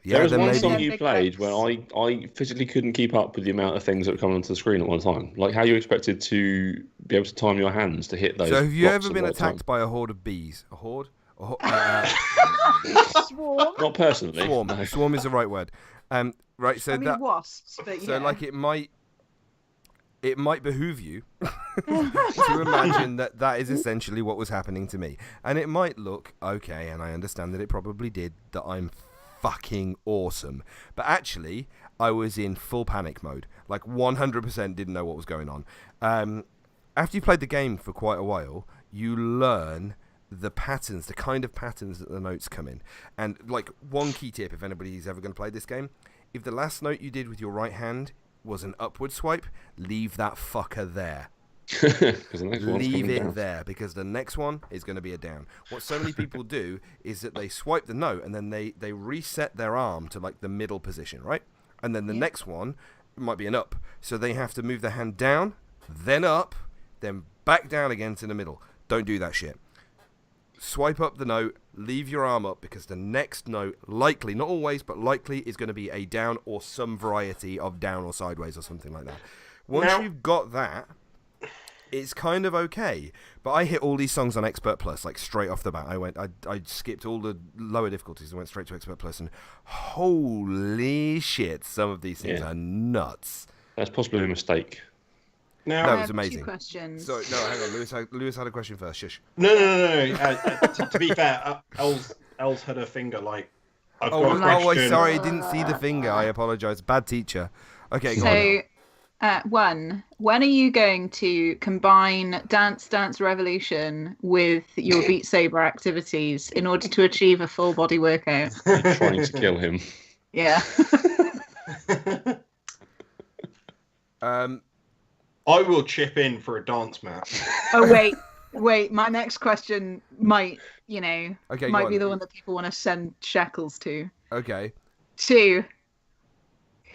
There was then one maybe song maybe- you played where I physically couldn't keep up with the amount of things that were coming onto the screen at one time. Like how you expected to be able to time your hands to hit those. So have you blocks ever at been the right attacked time. by a horde of bees? A horde? Swarm. Not personally. Swarm. No. Swarm is the right word. Right. So I mean that. wasps, but So yeah. like it might behoove you to imagine that is essentially what was happening to me, and it might look okay, and I understand that it probably did, that I'm fucking awesome, but actually I was in full panic mode, like 100% didn't know what was going on. After you played the game for quite a while, you learn the patterns, the kind of patterns that the notes come in, and like one key tip if anybody's ever going to play this game: if the last note you did with your right hand was an upward swipe, leave that fucker there. 'Cause the next one's Leave coming it down. there, because the next one is going to be a down. What so many people do is that they swipe the note and then they reset their arm to like the middle position, right? And then the next one might be an up. So they have to move their hand down, then up, then back down again to the middle. Don't do that shit. Swipe up the note, leave your arm up, because the next note, likely, not always, but likely, is going to be a down or some variety of down or sideways or something like that. Once Now- you've got that, it's kind of okay. But I hit all these songs on Expert Plus, like straight off the bat. I skipped all the lower difficulties and went straight to Expert Plus, and holy shit, some of these things Yeah. are nuts. That's possibly a mistake. Now, No, I it was have amazing. 2 questions. So, no, hang on, Lewis had a question first, shush. no. To be fair, Els had her finger like. I've got a Oh, question. sorry, I didn't see the finger. I apologise. Bad teacher. Okay, go on. So, when are you going to combine Dance Dance Revolution with your Beat Saber activities in order to achieve a full body workout? You're trying to kill him. Yeah. I will chip in for a dance match. Oh wait. My next question might, Okay, go might be on. the one that people want to send shekels to. Okay. 2.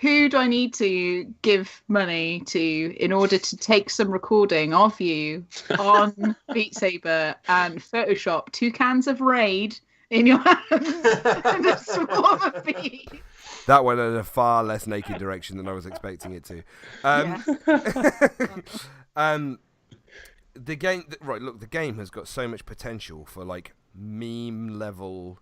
Who do I need to give money to in order to take some recording of you on Beat Saber and Photoshop 2 cans of Raid in your hands and a swarm of bees? That went in a far less naked direction than I was expecting it to. The game, right? Look, the game has got so much potential for like meme level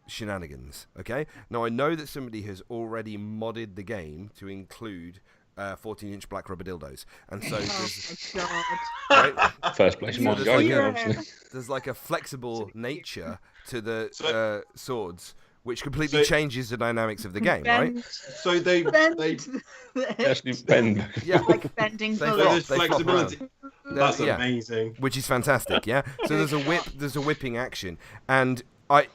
shenanigans. Okay, now I know that somebody has already modded the game to include 14-inch black rubber dildos, and so there's, Oh my god. right, First place in So one there's go. like Yeah, a- obviously. there's like a flexible nature to the So- swords, which completely So- changes the dynamics of the game, right? So they They actually bend. Yeah, like bending They so bullets. there's They flop flexibility. That's Yeah. amazing. which is fantastic. Yeah, so there's a whipping action, and I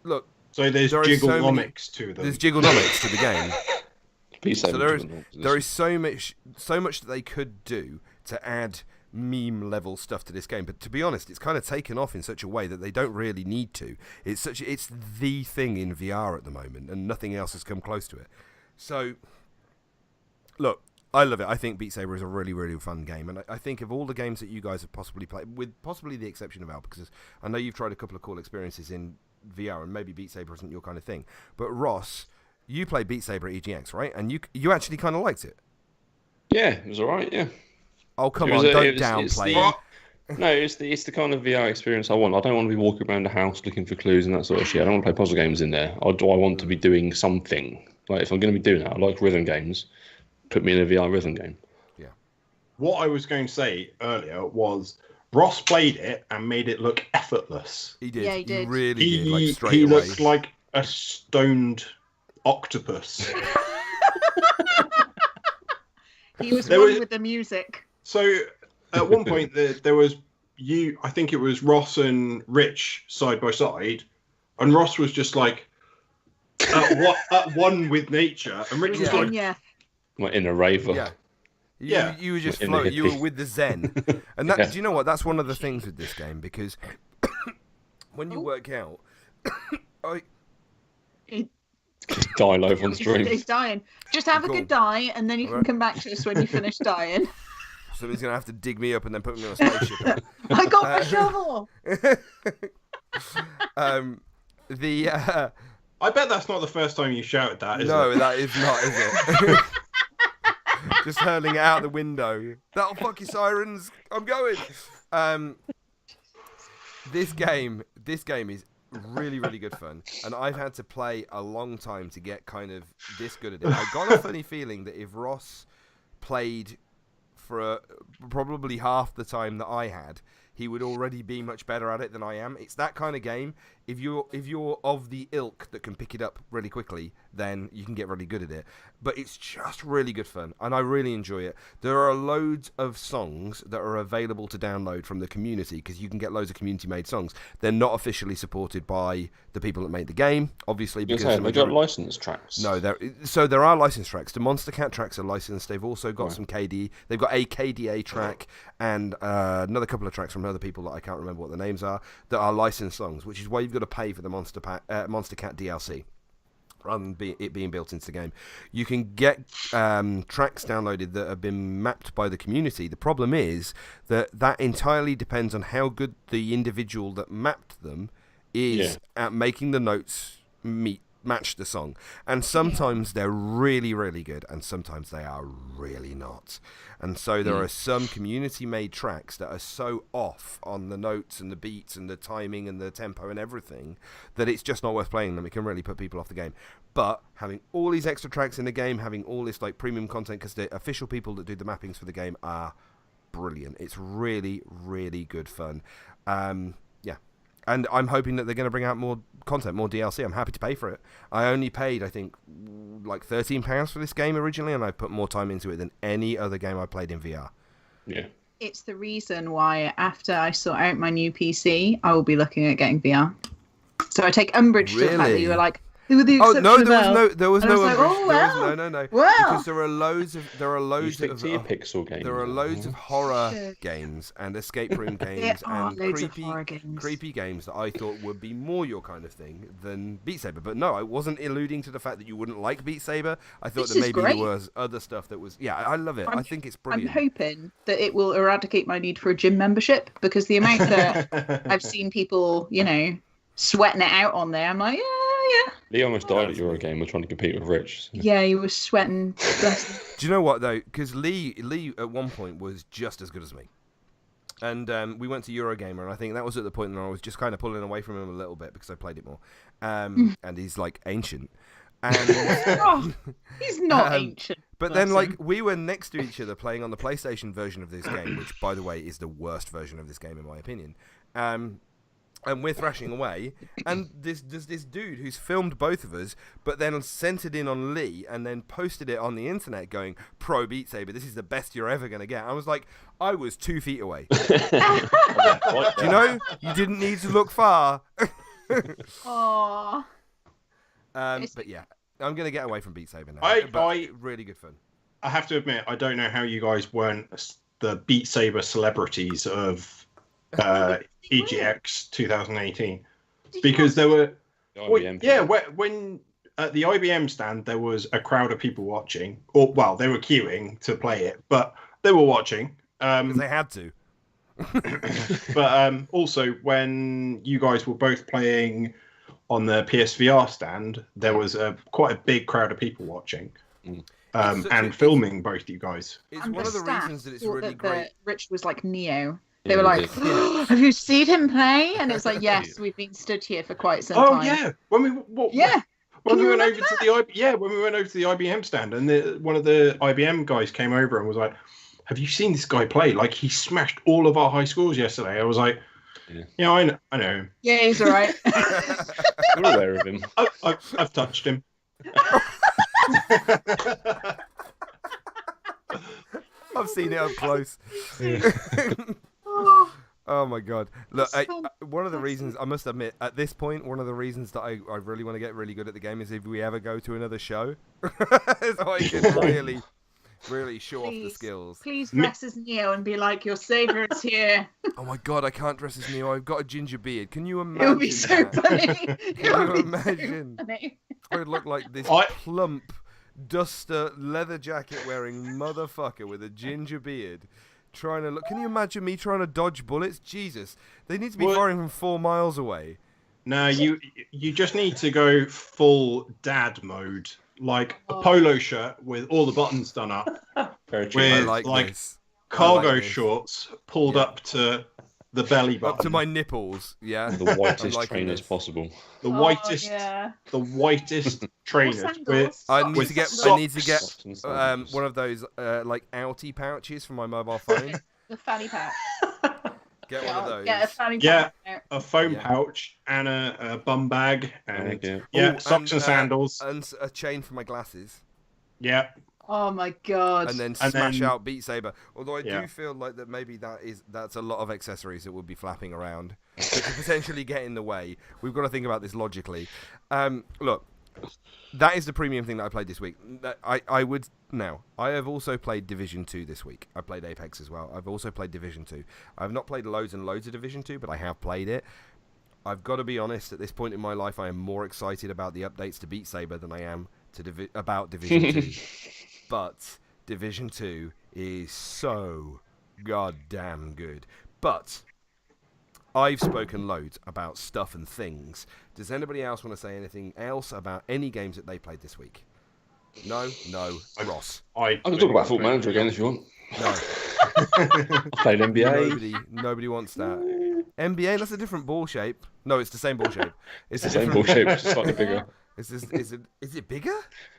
look. So there's There are so many- jigglenomics to them. There's jigglenomics to the game. Please So say there original. is so much that they could do to add meme level stuff to this game, but to be honest, it's kind of taken off in such a way that they don't really need to. It's the thing in VR at the moment, and nothing else has come close to it. So look, I love it. I think Beat Saber is a really, really fun game, and I think of all the games that you guys have possibly played, with possibly the exception of Al, because I know you've tried a couple of cool experiences in VR, and maybe Beat Saber isn't your kind of thing, but Ross, you played Beat Saber at EGX, right? And you actually kind of liked it. Yeah, it was all right. Yeah. Oh, come It was on, a- don't it was- it's downplay the- it. No, it's the kind of VR experience I want. I don't want to be walking around the house looking for clues and that sort of shit. I don't want to play puzzle games in there. I want to be doing something. Like if I'm going to be doing that, I like rhythm games. Put me in a VR rhythm game. Yeah. What I was going to say earlier was Ross played it and made it look effortless. He did. Yeah, he did. Really did. Like straight he away. looked like a stoned octopus. He was There one was- with the music. So at one point there was you. I think it was Ross and Rich side by side, and Ross was just like at one with nature, and Rich was Yeah. like, Yeah. Like in a raver. Yeah. Yeah. You were just In the floating. You were hippie. with the zen. And that, Yeah. do you know what? That's one of the things with this game because when you work out, I, Die live on He's stream. dying. Just have a Cool. good die, and then you can Alright. come back to us when you finish dying. somebody's gonna have to dig me up and then put me on a spaceship. I got my shovel. The I bet that's not the first time you shouted that, is no, it? that is not, is it? Just hurling it out the window. That'll fuck your sirens. I'm going. This game is really, really good fun, and I've had to play a long time to get kind of this good at it. I got a funny feeling that if Ross played for probably half the time that I had, he would already be much better at it than I am. It's that kind of game. If you're of the ilk that can pick it up really quickly, then you can get really good at it. But it's just really good fun, and I really enjoy it. There are loads of songs that are available to download from the community, because you can get loads of community-made songs. They're not officially supported by the people that made the game, obviously, because the They got majority- licensed tracks. no, there are licensed tracks. The Monster Cat tracks are licensed. They've also got some KD. They've got a KDA track and another couple of tracks from other people that I can't remember what the names are that are licensed songs, which is why you've got to pay for the Monster Cat DLC rather than it being built into the game. You can get tracks downloaded that have been mapped by the community. The problem is that entirely depends on how good the individual that mapped them is at making the notes match the song. And sometimes they're really, really good, and sometimes they are really not. And so there are some community-made tracks that are so off on the notes and the beats and the timing and the tempo and everything that it's just not worth playing them. It can really put people off the game. But having all these extra tracks in the game, having all this like premium content, because the official people that do the mappings for the game are brilliant. It's really, really good fun. And I'm hoping that they're going to bring out more content, more DLC. I'm happy to pay for it. I only paid, I think, like £13 for this game originally, and I put more time into it than any other game I played in VR. Yeah. It's the reason why after I sort out my new PC, I will be looking at getting VR. So I take umbrage to the fact that Really? you were like, who are the Oh exception no, about? there was And I no was like, umbrage. oh, There was- well. no. Well. Because there are loads You stick of to your pixel games. there are loads of horror games and escape room games are and loads of horror games. creepy games that I thought would be more your kind of thing than Beat Saber. But no, I wasn't alluding to the fact that you wouldn't like Beat Saber. I thought This that is maybe great. there was other stuff that was. Yeah, I love it. I think it's I'm brilliant. hoping that it will eradicate my need for a gym membership, because the amount that I've seen people, sweating it out on there, I'm like, yeah. Lee almost died at Eurogamer trying to compete with Rich. Yeah, he was sweating. Bless him. Do you know what though? Because Lee at one point was just as good as me, and we went to Eurogamer, and I think that was at the point where I was just kind of pulling away from him a little bit because I played it more, and he's like ancient, and Oh, he's not ancient. but then bless like we were next to each other playing on the PlayStation version of this game, which by the way is the worst version of this game in my opinion. And we're thrashing away, and there's this dude who's filmed both of us, but then sent it in on Lee, and then posted it on the internet going, "Pro Beat Saber, this is the best you're ever going to get." I was like, I was 2 feet away. Do you know? You didn't need to look far. Aww. But yeah, I'm going to get away from Beat Saber now. I really good fun. I have to admit, I don't know how you guys weren't the Beat Saber celebrities of EGX 2018, because there were when at the IBM stand there was a crowd of people watching, or well, they were queuing to play it, but they were watching. 'Cause they had to. But also when you guys were both playing on the PSVR stand, there was quite a big crowd of people watching. and filming both you guys. It's And one of the staff reasons that it's thought really that great. Rich was like Neo. They Yeah, were like, Yeah. "Have you seen him play?" And it's like, "Yes, we've been stood here for quite some Oh time." yeah, when we Yeah. when Can we you went over remember to the when we went over to the IBM stand, and one of the IBM guys came over and was like, "Have you seen this guy play? Like he smashed all of our high scores yesterday." I was like, "Yeah, I know him. Yeah, he's all right. We're aware of him. I've touched him." I've seen it up close. Oh, Oh my god! Look, That's one of the reasons I must admit at this point, one of the reasons that I really want to get really good at the game is if we ever go to another show, so I can really show off the skills. Please dress as Neo and be like, "Your savior is here." Oh my god, I can't dress as Neo. I've got a ginger beard. Can you imagine? It would be so that? funny. It Can would you be imagine? so funny. I would look like this plump, duster, leather jacket wearing motherfucker with a ginger beard. Trying to look. Can you imagine me trying to dodge bullets? Jesus, they need to be firing from 4 miles away. No, you just need to go full dad mode, like a polo shirt with all the buttons done up, Very true. with I like this. cargo I like this. shorts pulled up to the belly button, Up to my nipples. Yeah. The whitest liking trainers this. possible. the whitest, Yeah. the whitest trainers. With, I need with to get. socks. I need to get Socks and sandals. one of those like outie pouches for my mobile phone. The fanny pack. Get one of those. Get a fanny Yeah. pack. a foam Yeah. pouch and a bum bag and Yeah. Oh, socks and sandals. and a chain for my glasses. Yeah, Oh my god. And then And smash then- out Beat Saber. Although I Yeah. do feel like that maybe that's a lot of accessories that would be flapping around that could potentially get in the way. We've got to think about this logically. Look, that is the premium thing that I played this week. I have also played Division 2 this week. I played Apex as well. I've also played Division 2. I've not played loads and loads of Division 2, but I have played it. I've got to be honest, at this point in my life, I am more excited about the updates to Beat Saber than I am about Division 2. But Division 2 is so goddamn good. But I've spoken loads about stuff and things. Does anybody else want to say anything else about any games that they played this week? No? Ross. I can talk about Football Manager again if you want. No. I played NBA. Nobody wants that. NBA, that's a different ball shape. No, it's the same ball shape. It's the same ball shape, just slightly bigger. Is it bigger?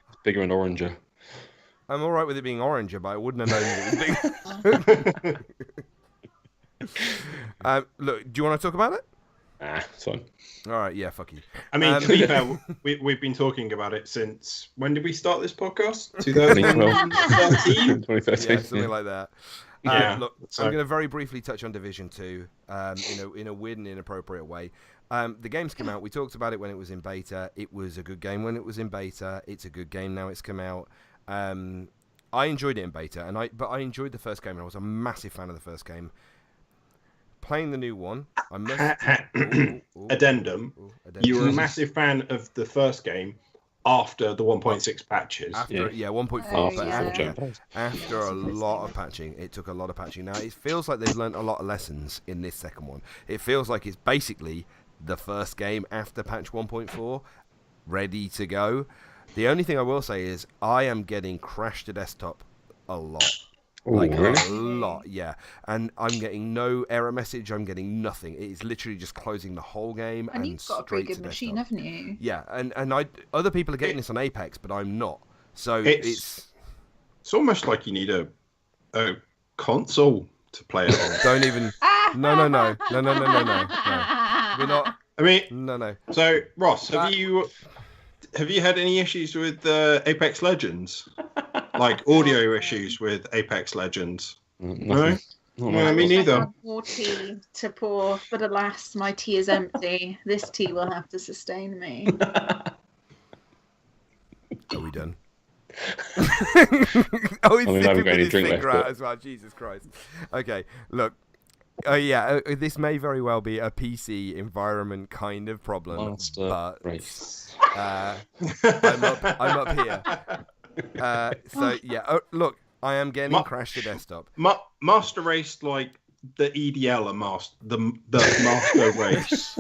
It's bigger and oranger. I'm all right with it being oranger, but I wouldn't have known it was bigger. Look, do you want to talk about it? It's fine. All right, yeah, fuck you. I mean, to be fair, we've been talking about it since when did we start this podcast? 2013. 2013. Yeah, something like that. Yeah, Look, so- I'm going to very briefly touch on Division 2 in a weird and inappropriate way. The game's come out. We talked about it when it was in beta. It was a good game when it was in beta. It's a good game now it's come out. I enjoyed it in beta, but I enjoyed the first game, and I was a massive fan of the first game. Playing the new one, I must... Addendum. You were a massive fan of the first game after the 1.6 patches. After, 1.4, but after a lot of patching. It took a lot of patching. Now, it feels like they've learned a lot of lessons in this second one. It feels like it's basically the first game after patch 1.4, ready to go. The only thing I will say is I am getting Crash to Desktop a lot. Really? A lot, yeah. And I'm getting no error message. I'm getting nothing. It is literally just closing the whole game And and you've got a straight pretty to good machine, desktop. haven't you? Yeah, and other people are getting this on Apex, but I'm not. So It's almost like you need a console to play it on. don't even. No. We're not. I mean, No. so Ross, have you had any issues with Apex Legends? Like audio issues with Apex Legends? No? No, me neither. I have more tea to pour, but alas, my tea is empty. This tea will have to sustain me. Are we done? I haven't got any drink left, but- as well. Jesus Christ. Okay, look. This may very well be a PC environment kind of problem, but race. I'm up here. Look, I am getting Crash to Desktop. Master Race, like the EDL, the Master Race.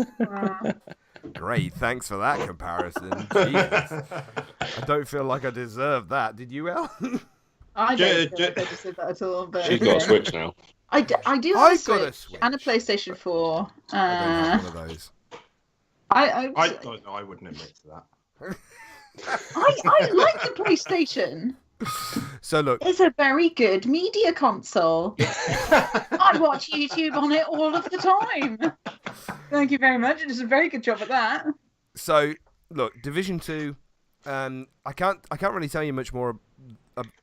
Great, thanks for that comparison. Jesus. I don't feel like I deserve that. Did you, El? I don't feel like I just did that at all. But She's got a Switch now. I do have I've a got a Switch and a Switch. PlayStation 4. I don't have one of those. I don't know. I wouldn't admit to that. I like the PlayStation. So look, It's a very good media console. I watch YouTube on it all of the time. Thank you very much. It does a very good job at that. so look, Division 2. I can't really tell you much more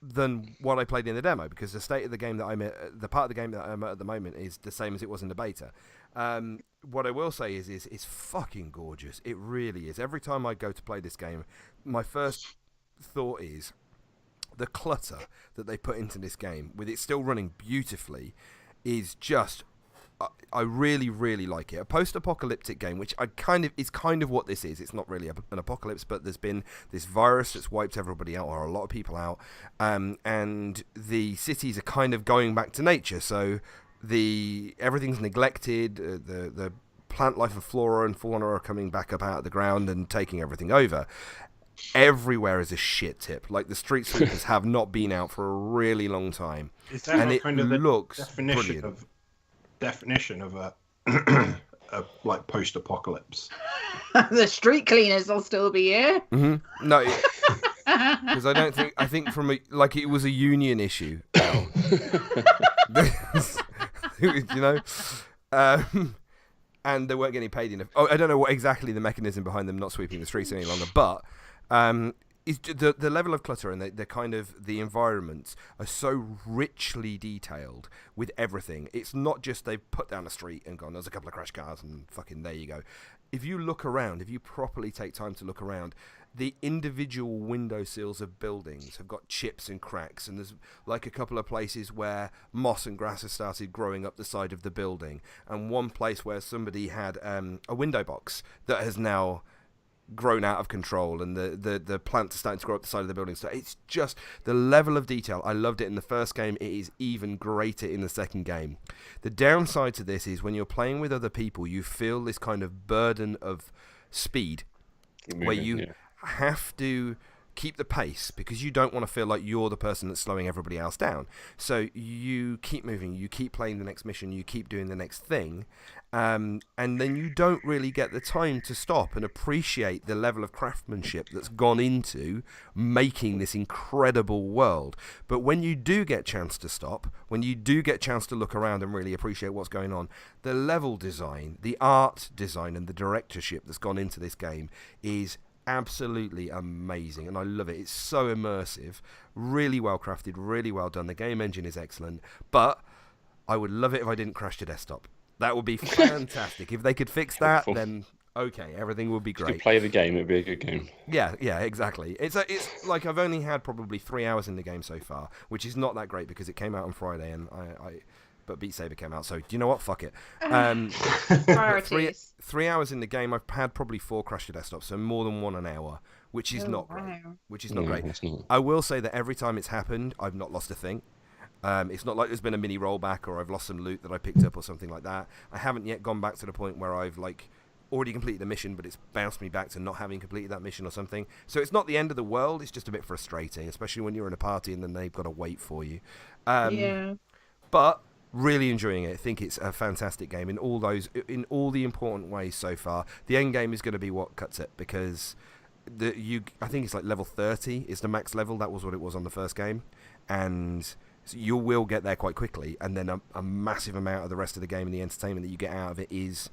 than what I played in the demo, because the state of the game that I'm at, the part of the game that I'm at the moment, is the same as it was in the beta. What I will say is it's fucking gorgeous. It really is. Every time I go to play this game, my first thought is the clutter that they put into this game, with it still running beautifully, is just. I really, really like it. A post-apocalyptic game, which is kind of what this is. It's not really an apocalypse, but there's been this virus that's wiped everybody out, or a lot of people out, and the cities are kind of going back to nature. So everything's neglected. The plant life and flora and fauna are coming back up out of the ground and taking everything over. Everywhere is a shit tip. Like, the street sweepers have not been out for a really long time, Is that and it kind of the looks definition brilliant. definition of a like post-apocalypse? The street cleaners will still be here. Mm-hmm. No, because I think from it was a union issue. You know, and they weren't getting paid enough. Oh, I don't know what exactly the mechanism behind them not sweeping the streets any longer, but is the level of clutter and the kind of the environments are so richly detailed with everything. It's not just they've put down a street and gone, there's a couple of crash cars and fucking there you go. If you look around, if you properly take time to look around, the individual window sills of buildings have got chips and cracks, and there's like a couple of places where moss and grass has started growing up the side of the building, and one place where somebody had a window box that has now grown out of control, and the plants are starting to grow up the side of the building. So it's just the level of detail. I loved it in the first game. It is even greater in the second game. The downside to this is when you're playing with other people, you feel this kind of burden of speed where you have to keep the pace, because you don't want to feel like you're the person that's slowing everybody else down. So you keep moving, you keep playing the next mission, you keep doing the next thing, and then you don't really get the time to stop and appreciate the level of craftsmanship that's gone into making this incredible world. But when you do get a chance to stop, when you do get a chance to look around and really appreciate what's going on, the level design, the art design, and the directorship that's gone into this game is absolutely amazing, and I love it. It's so immersive, really well crafted, really well done. The game engine is excellent, but I would love it if I didn't crash the desktop. That would be fantastic. If they could fix that, then okay, everything would be great. If you play the game, it'd be a good game. Yeah, exactly. It's like I've only had probably 3 hours in the game so far, which is not that great because it came out on Friday, and but Beat Saber came out, so do you know what? Fuck it. Priorities. 3 hours in the game, I've had probably 4 crash to desktops, so more than 1 an hour, which is not great. Which is not great. It's not. I will say that every time it's happened, I've not lost a thing. It's not like there's been a mini rollback or I've lost some loot that I picked up or something like that. I haven't yet gone back to the point where I've already completed the mission, but it's bounced me back to not having completed that mission or something. So it's not the end of the world. It's just a bit frustrating, especially when you're in a party and then they've got to wait for you. Yeah. But really enjoying it. I think it's a fantastic game in all the important ways so far. The end game is going to be what cuts it, because I think it's like level 30 is the max level. That was what it was on the first game, and so you will get there quite quickly, and then a massive amount of the rest of the game and the entertainment that you get out of it is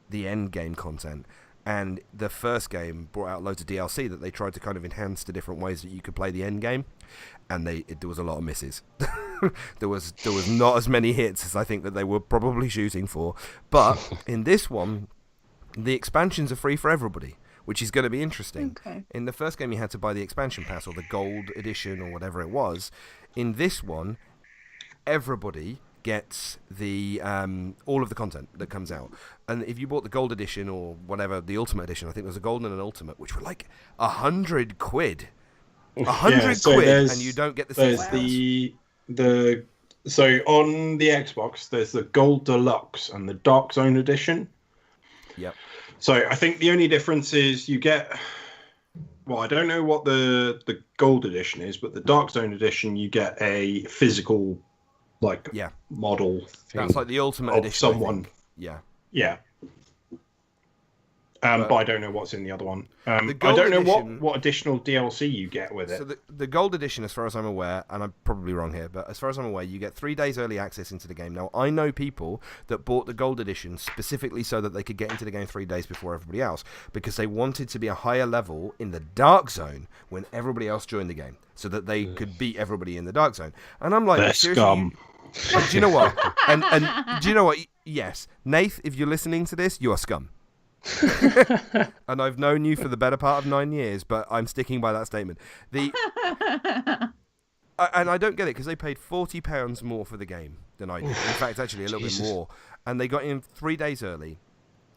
the end game content. And the first game brought out loads of DLC that they tried to kind of enhance to different ways that you could play the end game, and there was a lot of misses. there was not as many hits as I think that they were probably shooting for. But in this one, the expansions are free for everybody, which is going to be interesting. Okay. In the first game, you had to buy the expansion pass or the gold edition or whatever it was. In this one, everybody gets the all of the content that comes out. And if you bought the gold edition or whatever, the ultimate edition, I think there's a gold and an ultimate, which were like £100. £100 quid, and you don't get the There's season pass. so on the Xbox, there's the Gold Deluxe and the Dark Zone edition. Yep. So I think the only difference is you get. Well, I don't know what the gold edition is, but the Dark Zone edition, you get a physical, like, Yeah. model thing That's like the ultimate of edition. I someone. think. Yeah. Yeah. But I don't know what's in the other one. I gold don't know edition- what additional DLC you get with it. So the gold edition, as far as I'm aware, and I'm probably wrong here, but as far as I'm aware, you get 3 days early access into the game. Now, I know people that bought the gold edition specifically so that they could get into the game 3 days before everybody else, because they wanted to be a higher level in the Dark Zone when everybody else joined the game, so that they could beat everybody in the Dark Zone. And I'm like, They're seriously, scum. do you know what? And do you know what? Yes, Nath, if you're listening to this, you are scum. And I've known you for the better part of 9 years, but I'm sticking by that statement. And I don't get it, because they paid £40 more for the game than I did. In fact, actually a little bit more. And they got in 3 days early,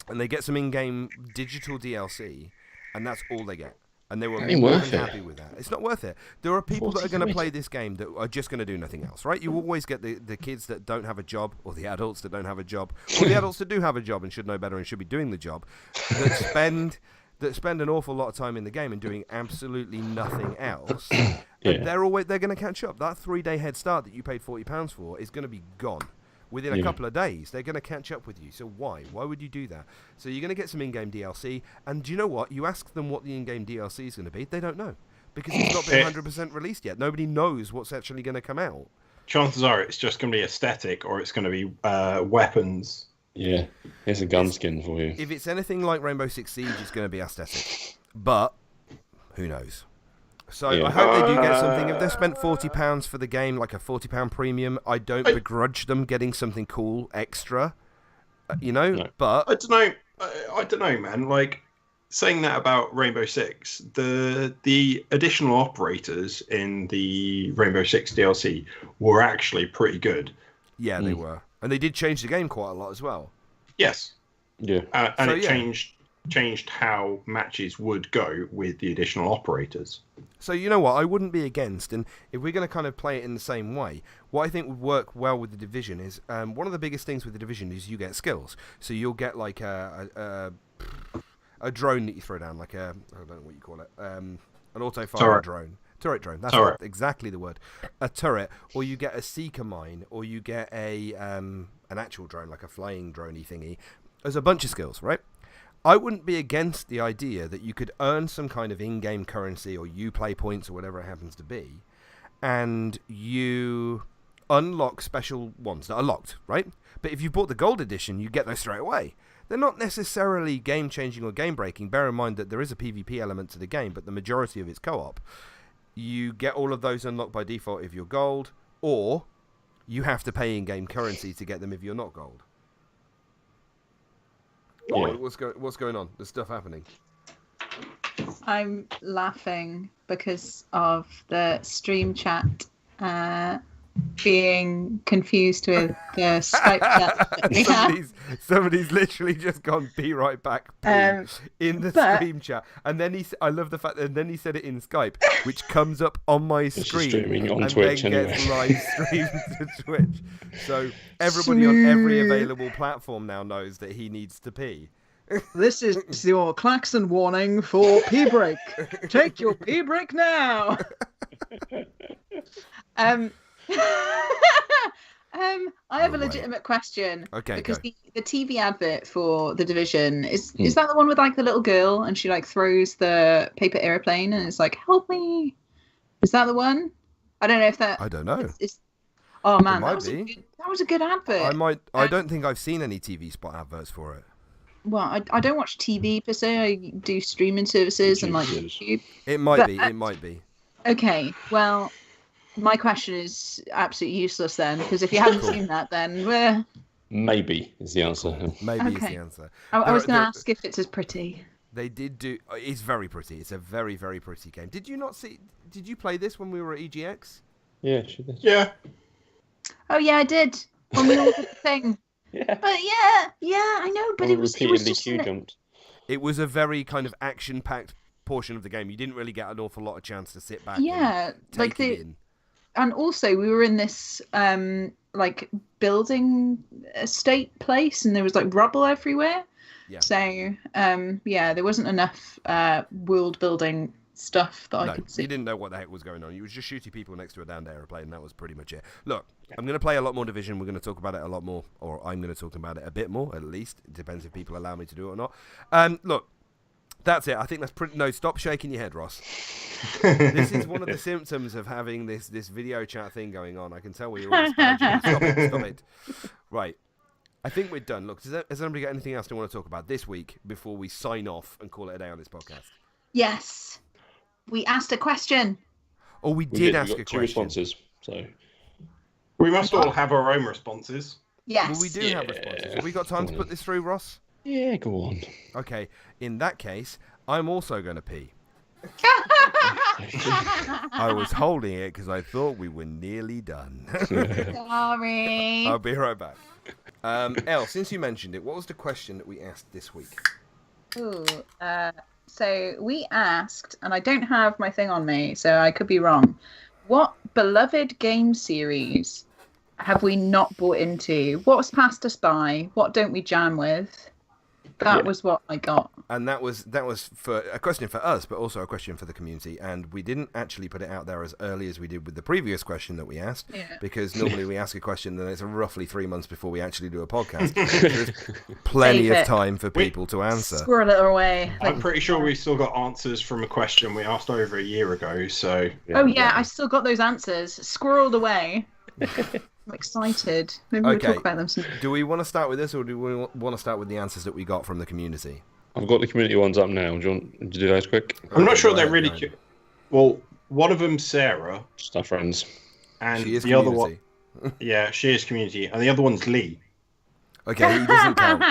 and they get some in-game digital DLC, and that's all they get. And they were more than happy with that. It's not worth it. There are people that are going to play this game that are just going to do nothing else, right? You always get the kids that don't have a job, or the adults that don't have a job, or the adults that do have a job and should know better and should be doing the job, that spend an awful lot of time in the game and doing absolutely nothing else. And they're going to catch up. That 3-day head start that you paid £40 for is going to be gone. Within a couple of days, they're going to catch up with you. So why? Why would you do that? So you're going to get some in-game DLC, and do you know what? You ask them what the in-game DLC is going to be, they don't know. Because it's not been 100% released yet. Nobody knows what's actually going to come out. Chances are it's just going to be aesthetic, or it's going to be weapons. Yeah, here's a gun skin for you. If it's anything like Rainbow Six Siege, it's going to be aesthetic. But who knows? So I hope they do get something. If they've spent £40 for the game, like a £40 premium, I don't begrudge them getting something cool extra, No. But I don't know, man. Like, saying that about Rainbow Six, the additional operators in the Rainbow Six DLC were actually pretty good. Yeah, they were, and they did change the game quite a lot as well. Yes. Yeah. And it changed how matches would go with the additional operators. So you know what, I wouldn't be against, and if we're going to kind of play it in the same way, what I think would work well with the Division is, one of the biggest things with the Division is you get skills. So you'll get like a drone that you throw down, like I don't know what you call it, an auto-fire drone. Turret drone, that's exactly the word. A turret, or you get a seeker mine, or you get an actual drone, like a flying droney thingy. There's a bunch of skills, right? I wouldn't be against the idea that you could earn some kind of in-game currency or Uplay points or whatever it happens to be, and you unlock special ones that are locked, right? But if you bought the gold edition, you get those straight away. They're not necessarily game-changing or game-breaking. Bear in mind that there is a PvP element to the game, but the majority of it's co-op. You get all of those unlocked by default if you're gold, or you have to pay in-game currency to get them if you're not gold. Yeah. What's going on? There's stuff happening. I'm laughing because of the stream chat being confused with the Skype chat that we have. Somebody's literally just gone, be right back, please, in the stream chat. And then I love the fact that then he said it in Skype, which comes up on my screen streaming on and Twitch then anyway. gets live streamed to Twitch. So everybody on every available platform now knows that he needs to pee. This is your klaxon warning for pee break. Take your pee break now. I have a legitimate question. Okay, because go. the TV advert for the Division is that the one with like the little girl and she like throws the paper airplane and it's like, help me? Is that the one? I don't know if that. I don't know. Oh man, might that was a good advert. I don't think I've seen any TV spot adverts for it. Well, I don't watch TV per se. I do streaming services and like YouTube. It might be. It might be. Okay, well, my question is absolutely useless then, because if you haven't seen that, then Maybe is the answer. Maybe is the answer. I was going to ask if it's as pretty. They did do. It's very pretty. It's a very, very pretty game. Did you not see? Did you play this when we were at EGX? Yeah, she did. Yeah. Oh yeah, I did. When we all did the thing. Yeah. But yeah, I know. But it was just queue jumped. It was a very kind of action-packed portion of the game. You didn't really get an awful lot of chance to sit back. Yeah, and take like it in. And also we were in this like building estate place, and there was like rubble everywhere. Yeah. So there wasn't enough world building stuff that I No, could see. you didn't know what the heck was going on. You was just shooting people next to a downed aeroplane, and that was pretty much it. Look, I'm going to play a lot more Division. We're going to talk about it a lot more, or I'm going to talk about it a bit more, at least. It depends if people allow me to do it or not. Look, that's it. I think that's pretty... No, stop shaking your head, Ross. This is one of the symptoms of having this video chat thing going on. I can tell where you're all disparaging. Stop it. Right. I think we're done. Look, has anybody got anything else they want to talk about this week before we sign off and call it a day on this podcast? Yes. We asked a question. Oh, we did ask a two question. responses. So We must all have our own responses. Yes. Well, we do have responses. Have we got time to put this through, Ross? yeah, go on. Okay. In that case, I'm also going to pee. I was holding it because I thought we were nearly done. Sorry. I'll be right back. Elle, since you mentioned it, what was the question that we asked this week? Ooh, so we asked, and I don't have my thing on me, so I could be wrong. What beloved game series have we not bought into? What's passed us by? What don't we jam with? That was what I got. And that was for a question for us, but also a question for the community. And we didn't actually put it out there as early as we did with the previous question that we asked, because normally we ask a question and it's roughly 3 months before we actually do a podcast. There's plenty of time for people to answer. Squirrel it away. I'm pretty sure we still got answers from a question we asked over a year ago. So Oh yeah, I still got those answers squirreled away. I'm excited. Maybe we'll talk about them soon. Do we want to start with this, or do we want to start with the answers that we got from the community? I've got the community ones up now. Do you want to do those quick? I'm not sure they're really cute. Well, one of them's Sarah, Just our friends. and She is the other community. one, yeah, she is community, and the other one's Lee. Okay, he doesn't count.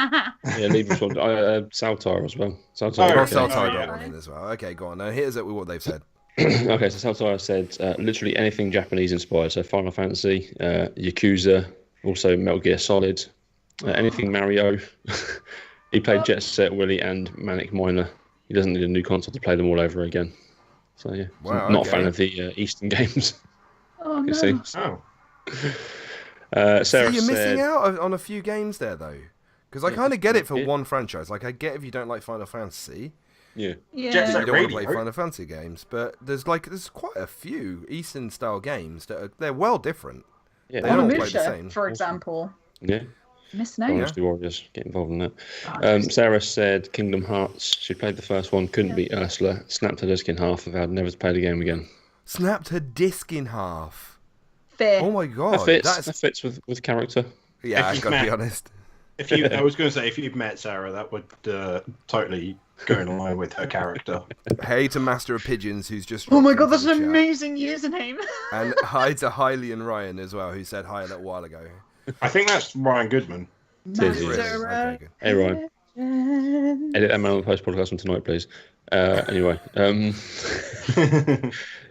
Yeah, leave respond. Saltar as well. Saltar. Oh, Ross okay. Saltar yeah. got one in as well. Okay, go on. Now here's it with what they've said. Okay, so Saltar said literally anything Japanese inspired. So Final Fantasy, Yakuza, also Metal Gear Solid, anything Mario. He played Jet Set Willy and Manic Miner. He doesn't need a new console to play them all over again. So yeah, Wow, not okay. a fan of the Eastern games. Oh You no. see. Oh, Sarah So you're said, missing out on a few games there, though. Because I kind of get it for Yeah. one franchise. Like, I get if you don't like Final Fantasy, yeah, Yeah. Jet you Set don't want to play Radio. Final Fantasy games. But there's quite a few Eastern-style games they're well different. yeah, They don't play the Onimusha, same. for example. yeah. Missing out. Dynasty Warriors, get involved in that. Oh, Sarah said Kingdom Hearts. She played the first one, couldn't beat Ursula, snapped her disc in half, and vowed never to play the game again. Snapped her disc in half. Fair. Oh my god. That fits with character. Yeah, I've If got to be you've honest. I was going to say, if you've met Sarah, that would totally go in line with her character. Hey to Master of Pigeons, who's just... Oh my dropped god, into that's the an chat. amazing username. And hi to Hailey and Ryan as well, who said hi a little while ago. I think that's Ryan Goodman. Cheers. Really? Okay, good. Hey Ryan, edit that man on the post podcast from tonight, please. Anyway,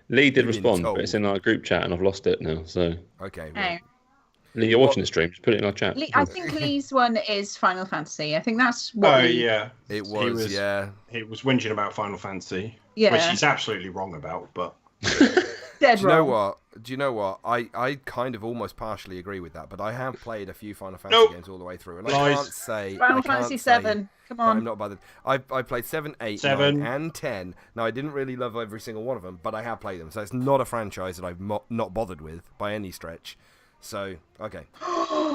Lee did You've been respond, told. but it's in our group chat, and I've lost it now. So Okay. Oh. Lee, you're watching the stream. Just put it in our chat. I think Lee's one is Final Fantasy. I think that's what. Oh Lee- yeah, It He was, yeah. he was whinging about Final Fantasy, Yeah. which he's absolutely wrong about. But Dead Do you know wrong. what? Do you know what? I kind of almost partially agree with that, but I have played a few Final Fantasy games all the way through, and I Lies. can't say Final I can't Fantasy say 7. Come that I'm on. not bothered. I played 7, 8, 7. 9, and 10. Now I didn't really love every single one of them, but I have played them, so it's not a franchise that I've not bothered with by any stretch. So okay,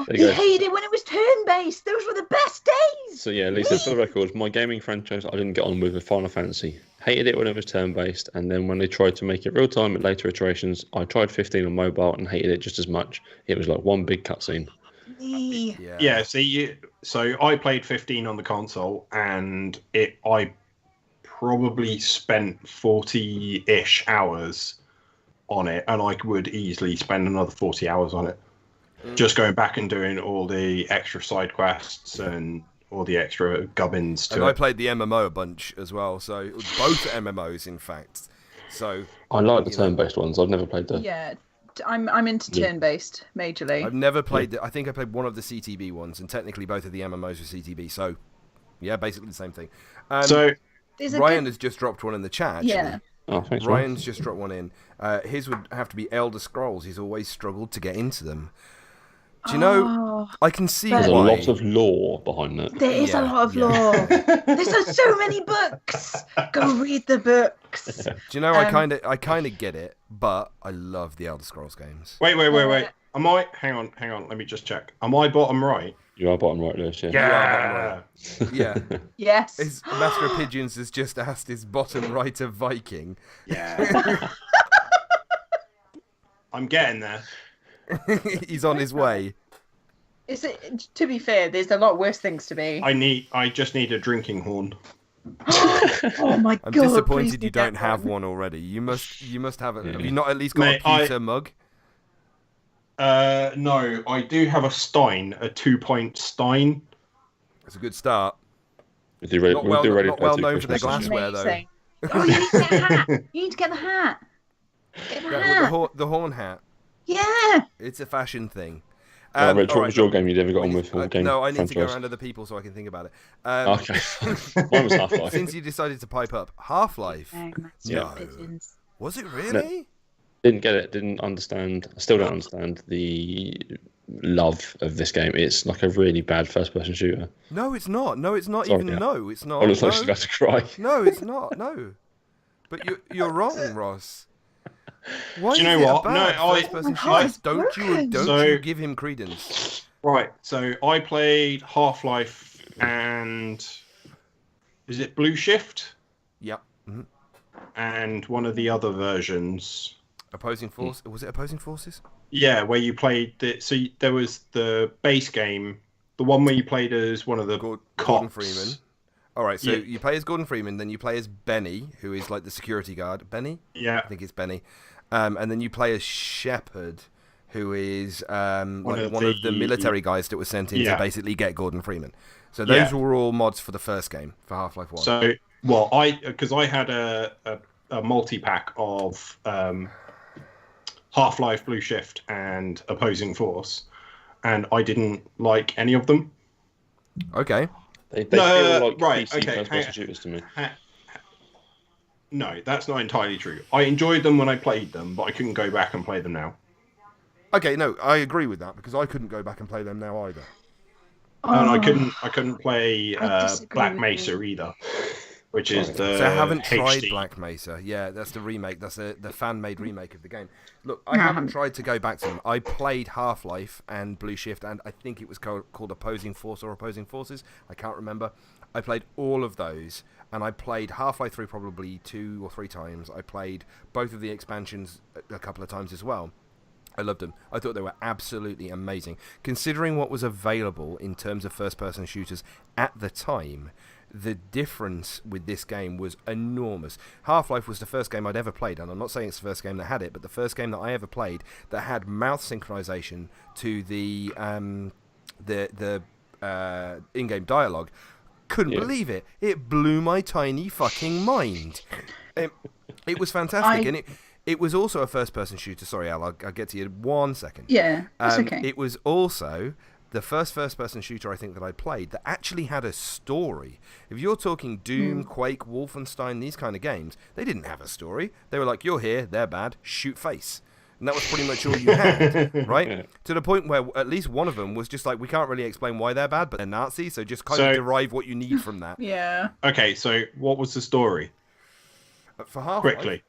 There You you go. hated it when it was turn-based. Those were the best days. So yeah, Lee said for the record, my gaming franchise I didn't get on with Final Fantasy. Hated it when it was turn-based, and then when they tried to make it real-time at later iterations, I tried 15 on mobile and hated it just as much. It was like one big cutscene. Lee. yeah, so I played 15 on the console, and I probably spent 40-ish hours on it, and I would easily spend another 40 hours on it. Just going back and doing all the extra side quests and all the extra gubbins And to I it. played the MMO a bunch as well, so both MMOs in fact. So I like the You know. turn-based ones. I've never played the. Yeah, I'm into Yeah. turn-based majorly. I've never played. I think I played one of the CTB ones, and technically both of the MMOs were CTB. So yeah, basically the same thing. So There's a Ryan good- has just dropped one in the chat. Actually. Yeah. Oh, thanks, Ryan. Ryan's just dropped one in. His would have to be Elder Scrolls. He's always struggled to get into them. Do you know? Oh, I can see There's There's a why. lot of lore behind that. there is a Yeah, lot of yeah. lore. There's so many books. Go read the books. Do you know? I Um, kind of get it, but I love the Elder Scrolls games. Wait. Am I? Hang on. Let me just check. Am I bottom right? You are bottom right, Lewis. Yeah. You are bottom right. Yeah. Yes. His Master of Pigeons has just asked his bottom right of Viking. Yeah. I'm getting there. He's on his way. Is it? To be fair, there's a lot worse things to be. I just need a drinking horn. Oh my I'm god! please disappointed do you don't that have one. one already. You must have it. Yeah. Have you not at least got Mate, a pewter mug? No, I do have a Stein, a 2-point Stein. It's a good start. We'll do ready, Not we'll do ready not for well two known for their Christmas. glassware though. Amazing. Oh, you need to get a hat. You need to get the hat. Get the With hat. the horn hat. Yeah. It's a fashion thing. Rich, what alright, was your game you'd ever got on with? Game no, I need to go franchise? around other people so I can think about it. Okay. Mine was Half-Life. Since you decided to pipe up, Half-Life. Yeah. Was it really? Didn't get it. Didn't understand. I still don't understand the love of this game. It's like a really bad first-person shooter. No, it's not. No, it's not Sorry, even. yeah. No, it's not. I was no. actually about to cry. No, it's not. No. But you're wrong, Ross. Why Do you is know it what? a No, bad first-person I- shooter? Don't So- you give him credence. Right, so I played Half-Life and is it Blue Shift? Yep. hmm And one of the other versions. Opposing force. Was it opposing forces? Yeah, where you played there was the base game, the one where you played as one of the Gordon cops. Freeman. All right, so Yeah. you play as Gordon Freeman, then you play as Benny, who is like the security guard. Benny? Yeah, I think it's Benny. And then you play as Shepard, who is one of the military guys that was sent in to Yeah. basically get Gordon Freeman. So those Yeah. were all mods for the first game, for Half-Life 1. So, well, because I had a multi-pack of Half-Life, Blue Shift, and Opposing Force, and I didn't like any of them. Okay. They No, feel like right, PC okay, first-person hang on. shooters to me. No, that's not entirely true. I enjoyed them when I played them, but I couldn't go back and play them now. Okay, no, I agree with that, because I couldn't go back and play them now either. And I Oh. couldn't play I disagree Black with Mesa you. either, which is the So I haven't tried HD. Black Mesa. Yeah, that's the remake. That's the fan-made remake of the game. Look, I No, I haven't haven't. tried to go back to them. I played Half-Life and Blue Shift, and I think it was called Opposing Force or Opposing Forces. I can't remember. I played all of those, and I played Half-Life 3 probably 2 or 3 times. I played both of the expansions a couple of times as well. I loved them. I thought they were absolutely amazing. Considering what was available in terms of first-person shooters at the time, the difference with this game was enormous. Half-Life was the first game I'd ever played, and I'm not saying it's the first game that had it, but the first game that I ever played that had mouth synchronization to the in-game dialogue. Couldn't Yeah. believe it. It blew my tiny fucking mind. It was fantastic, and it was also a first-person shooter. Sorry, Al, I'll get to you in 1 second. Yeah, that's okay. It was also the first-person shooter I think that I played that actually had a story. If you're talking Doom, Quake, Wolfenstein, these kind of games, they didn't have a story. They were like, you're here, they're bad, shoot face. And that was pretty much all you had, right? Yeah. To the point where at least one of them was just like, we can't really explain why they're bad, but they're Nazis, so just kind of derive what you need from that. Yeah. Okay, so what was the story? For Half-Life, Quickly.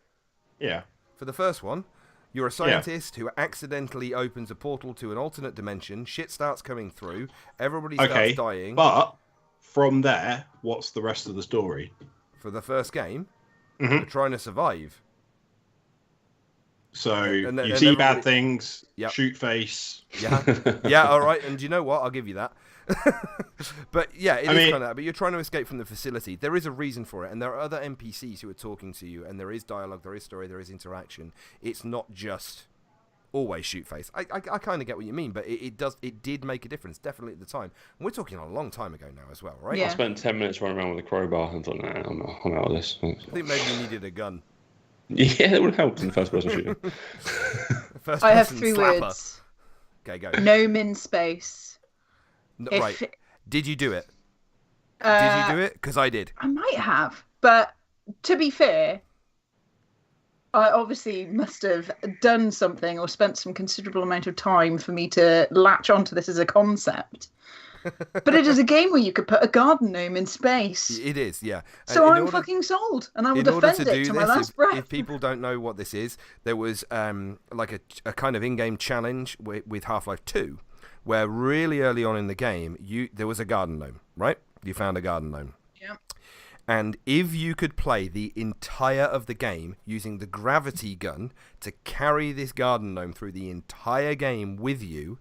Yeah. for the first one, you're a scientist who accidentally opens a portal to an alternate dimension, shit starts coming through, everybody starts Okay, dying. but from there, what's the rest of the story? For the first game, Mhm. you're trying to survive. So And then- you and see everybody- bad things, Yep. shoot face. Yeah, yeah, all right. And do you know what? I'll give you that. But yeah, it I is mean- kind of that. But you're trying to escape from the facility. There is a reason for it, and there are other NPCs who are talking to you, and there is dialogue, there is story, there is interaction. It's not just always shoot face. I kind of get what you mean, but it did make a difference, definitely at the time. And we're talking a long time ago now as well, right? I Yeah. spent 10 minutes running around with a crowbar and thought, nah, I'm out of this. I think maybe you needed a gun. Yeah, that would have helped in first-person shooting. First I have person 3 slapper. words. Okay, go. No min space. If Right. it- Did you do it? Did you do it? Because I did. I might have, but to be fair, I obviously must have done something or spent some considerable amount of time for me to latch onto this as a concept. But it is a game where you could put a garden gnome in space. It is, yeah. So I'm fucking sold, and I will defend it to my last breath. If people don't know what this is, there was like a kind of in-game challenge with Half-Life 2, where really early on in the game, there was a garden gnome, right? You found a garden gnome. Yeah. And if you could play the entire of the game using the gravity gun to carry this garden gnome through the entire game with you,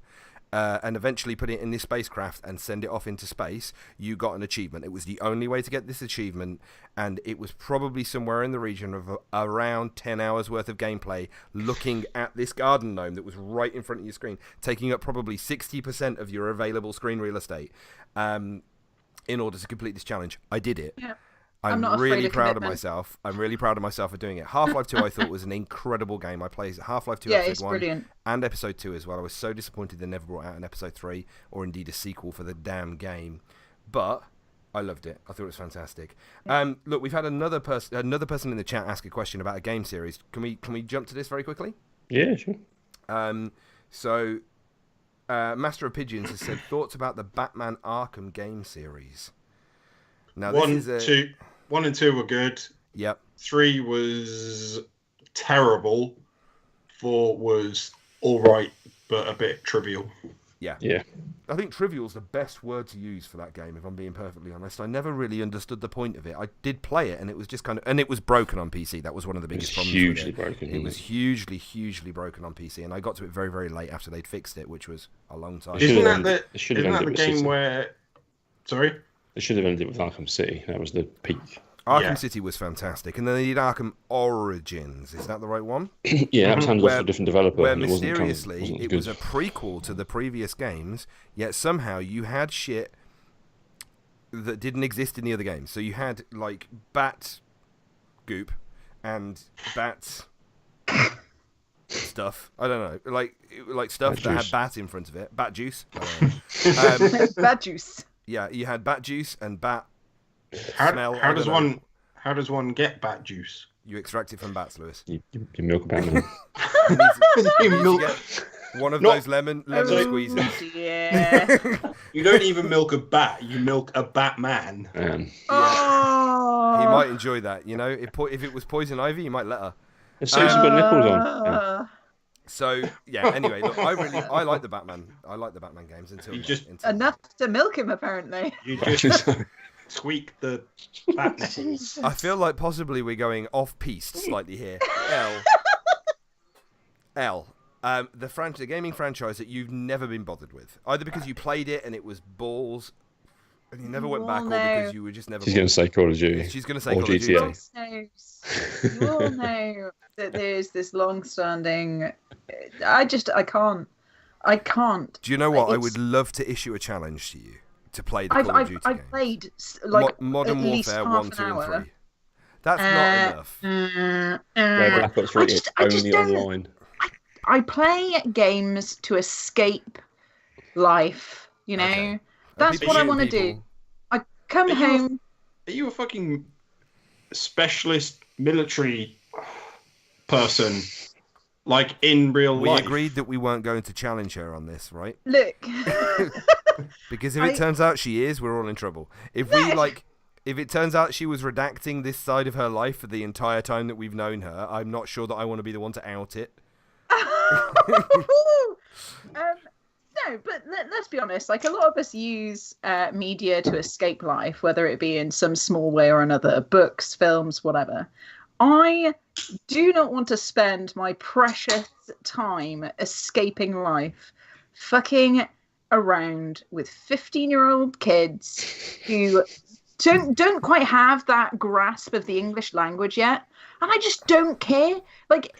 and eventually put it in this spacecraft and send it off into space, you got an achievement. It was the only way to get this achievement, and it was probably somewhere in the region of around 10 hours worth of gameplay looking at this garden gnome that was right in front of your screen, taking up probably 60% of your available screen real estate in order to complete this challenge. I did it. Yeah. I'm not really afraid of proud of commitment. myself. I'm really proud of myself for doing it. Half-Life 2 I thought was an incredible game. I played Half-Life 2 Yeah, Episode it's 1 brilliant. and Episode 2 as well. I was so disappointed they never brought out an Episode 3 or indeed a sequel for the damn game. But I loved it. I thought it was fantastic. Look, we've had another person in the chat ask a question about a game series. Can we jump to this very quickly? Yeah, sure. So Master of Pigeons has said thoughts about the Batman Arkham game series. Now this is 1 and 2 were good. Yep. 3 was terrible. 4 was all right, but a bit trivial. Yeah. Yeah. I think trivial's the best word to use for that game, if I'm being perfectly honest. I never really understood the point of it. I did play it, and it was just and it was broken on PC. That was one of the biggest problems. Hugely with it. broken. It was hugely broken on PC, and I got to it very, very late after they'd fixed it, which was a long time. It Isn't have that the game City. where... Sorry? They should have ended it with Arkham City. That was the peak. Arkham City was fantastic, and then they did Arkham Origins. Is that the right one? Yeah, that was handled off a different developer. Where and it wasn't mysteriously it good. was a prequel to the previous games, yet somehow you had shit that didn't exist in the other games. So you had like bat goop and bat stuff. I don't know, like stuff Bat that juice. had bat in front of it. Bat juice. I don't know. Bad juice. Yeah, you had bat juice and bat smell. How I does don't know. one get bat juice? You extract it from bats, Lewis. You milk a Batman. You need to milk- get one of Not- those lemon squeezes. Yeah. You don't even milk a bat, you milk a Batman. Oh. He might enjoy that, you know. If it was poison ivy, he might let her. It's got nipples on. Yeah. So yeah. Anyway, look, I like the Batman. I like the Batman games until Enough to milk him, apparently. You just squeak the bat nipples. I feel like possibly we're going off piste slightly here. The gaming franchise that you've never been bothered with, either because you played it and it was balls, and you never went back, or because you were just never. She's going to say Call of Duty. She's going to say Or Call of Duty. GTA. You all know that there's this long-standing. I can't. Do you know what? I It's- would love to issue a challenge to you to play the Call of Duty I've games. played like Modern at least Warfare half 1, 2, an and hour. 3. That's not enough. Where Black Ops 3 I is just only don't- online. I play games to escape life. You know, Okay. that's People what I shooting want to people. do. I come Are you- home. Are you a fucking specialist military person, like in real We life? agreed that we weren't going to challenge her on this, right? Look, Because if it turns out she is, we're all in trouble. If it turns out she was redacting this side of her life for the entire time that we've known her, I'm not sure that I want to be the one to out it. no, but let's be honest. Like a lot of us use media to escape life, whether it be in some small way or another, books, films, whatever. I do not want to spend my precious time escaping life, fucking around with 15-year-old kids who don't quite have that grasp of the English language yet, and I just don't care. Like,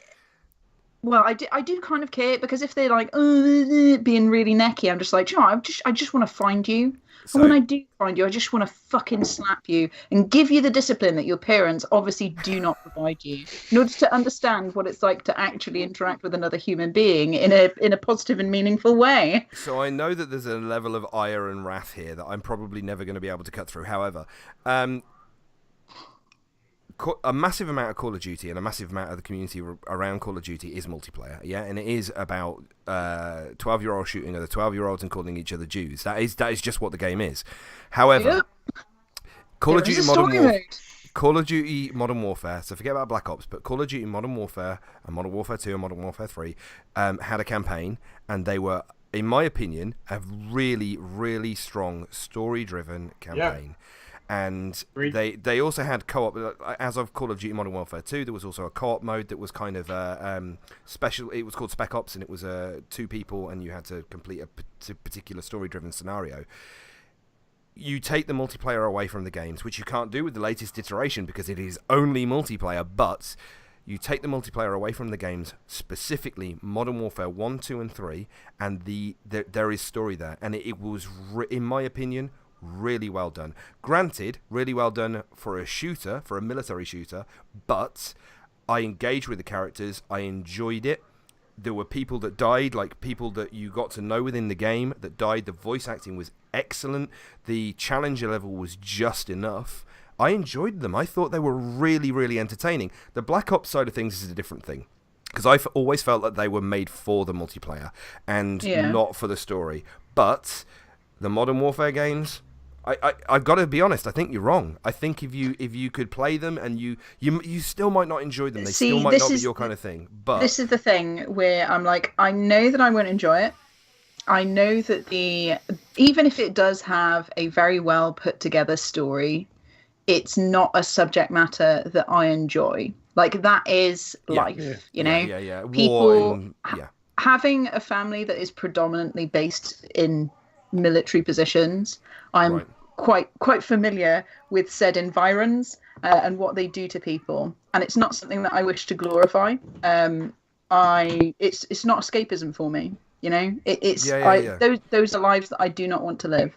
well, I do kind of care, because if they're like being really necky, I'm just like, you know, I just want to find you. So- And when I do find you, I just want to fucking slap you and give you the discipline that your parents obviously do not provide you, in order to understand what it's like to actually interact with another human being in a positive and meaningful way. So I know that there's a level of ire and wrath here that I'm probably never going to be able to cut through. However, a massive amount of Call of Duty and a massive amount of the community around Call of Duty is multiplayer, yeah, and it is about 12-year-olds shooting other 12-year-olds and calling each other Jews. That is just what the game is. However, Call of Duty Modern Warfare, so forget about Black Ops, but Call of Duty Modern Warfare and Modern Warfare 2 and Modern Warfare 3 had a campaign, and they were, in my opinion, a really, really strong story-driven campaign. Yeah. And they also had co-op, as of Call of Duty Modern Warfare 2, there was also a co-op mode that was kind of special. It was called Spec Ops, and it was 2 people, and you had to complete a particular story-driven scenario. You take the multiplayer away from the games, which you can't do with the latest iteration because it is only multiplayer, but you take the multiplayer away from the games, specifically Modern Warfare 1, 2, and 3, and there is story there. And it was, in my opinion, really well done. Granted, really well done for a shooter, for a military shooter, but I engaged with the characters. I enjoyed it. There were people that died, like people that you got to know within the game that died. The voice acting was excellent. The challenger level was just enough. I enjoyed them. I thought they were really, really entertaining. The Black Ops side of things is a different thing, because I've always felt that they were made for the multiplayer and not for the story. But the Modern Warfare games, I've got to be honest, I think you're wrong. I think if you could play them and you still might not enjoy them. They still might not be your kind of thing. But this is the thing where I'm like, I know that I won't enjoy it. I know that even if it does have a very well put together story, it's not a subject matter that I enjoy. Like, that is life, you know? Yeah. People having a family that is predominantly based in military positions, I'm quite familiar with said environs and what they do to people, and it's not something that I wish to glorify. It's not escapism for me, you know. Those are lives that I do not want to live.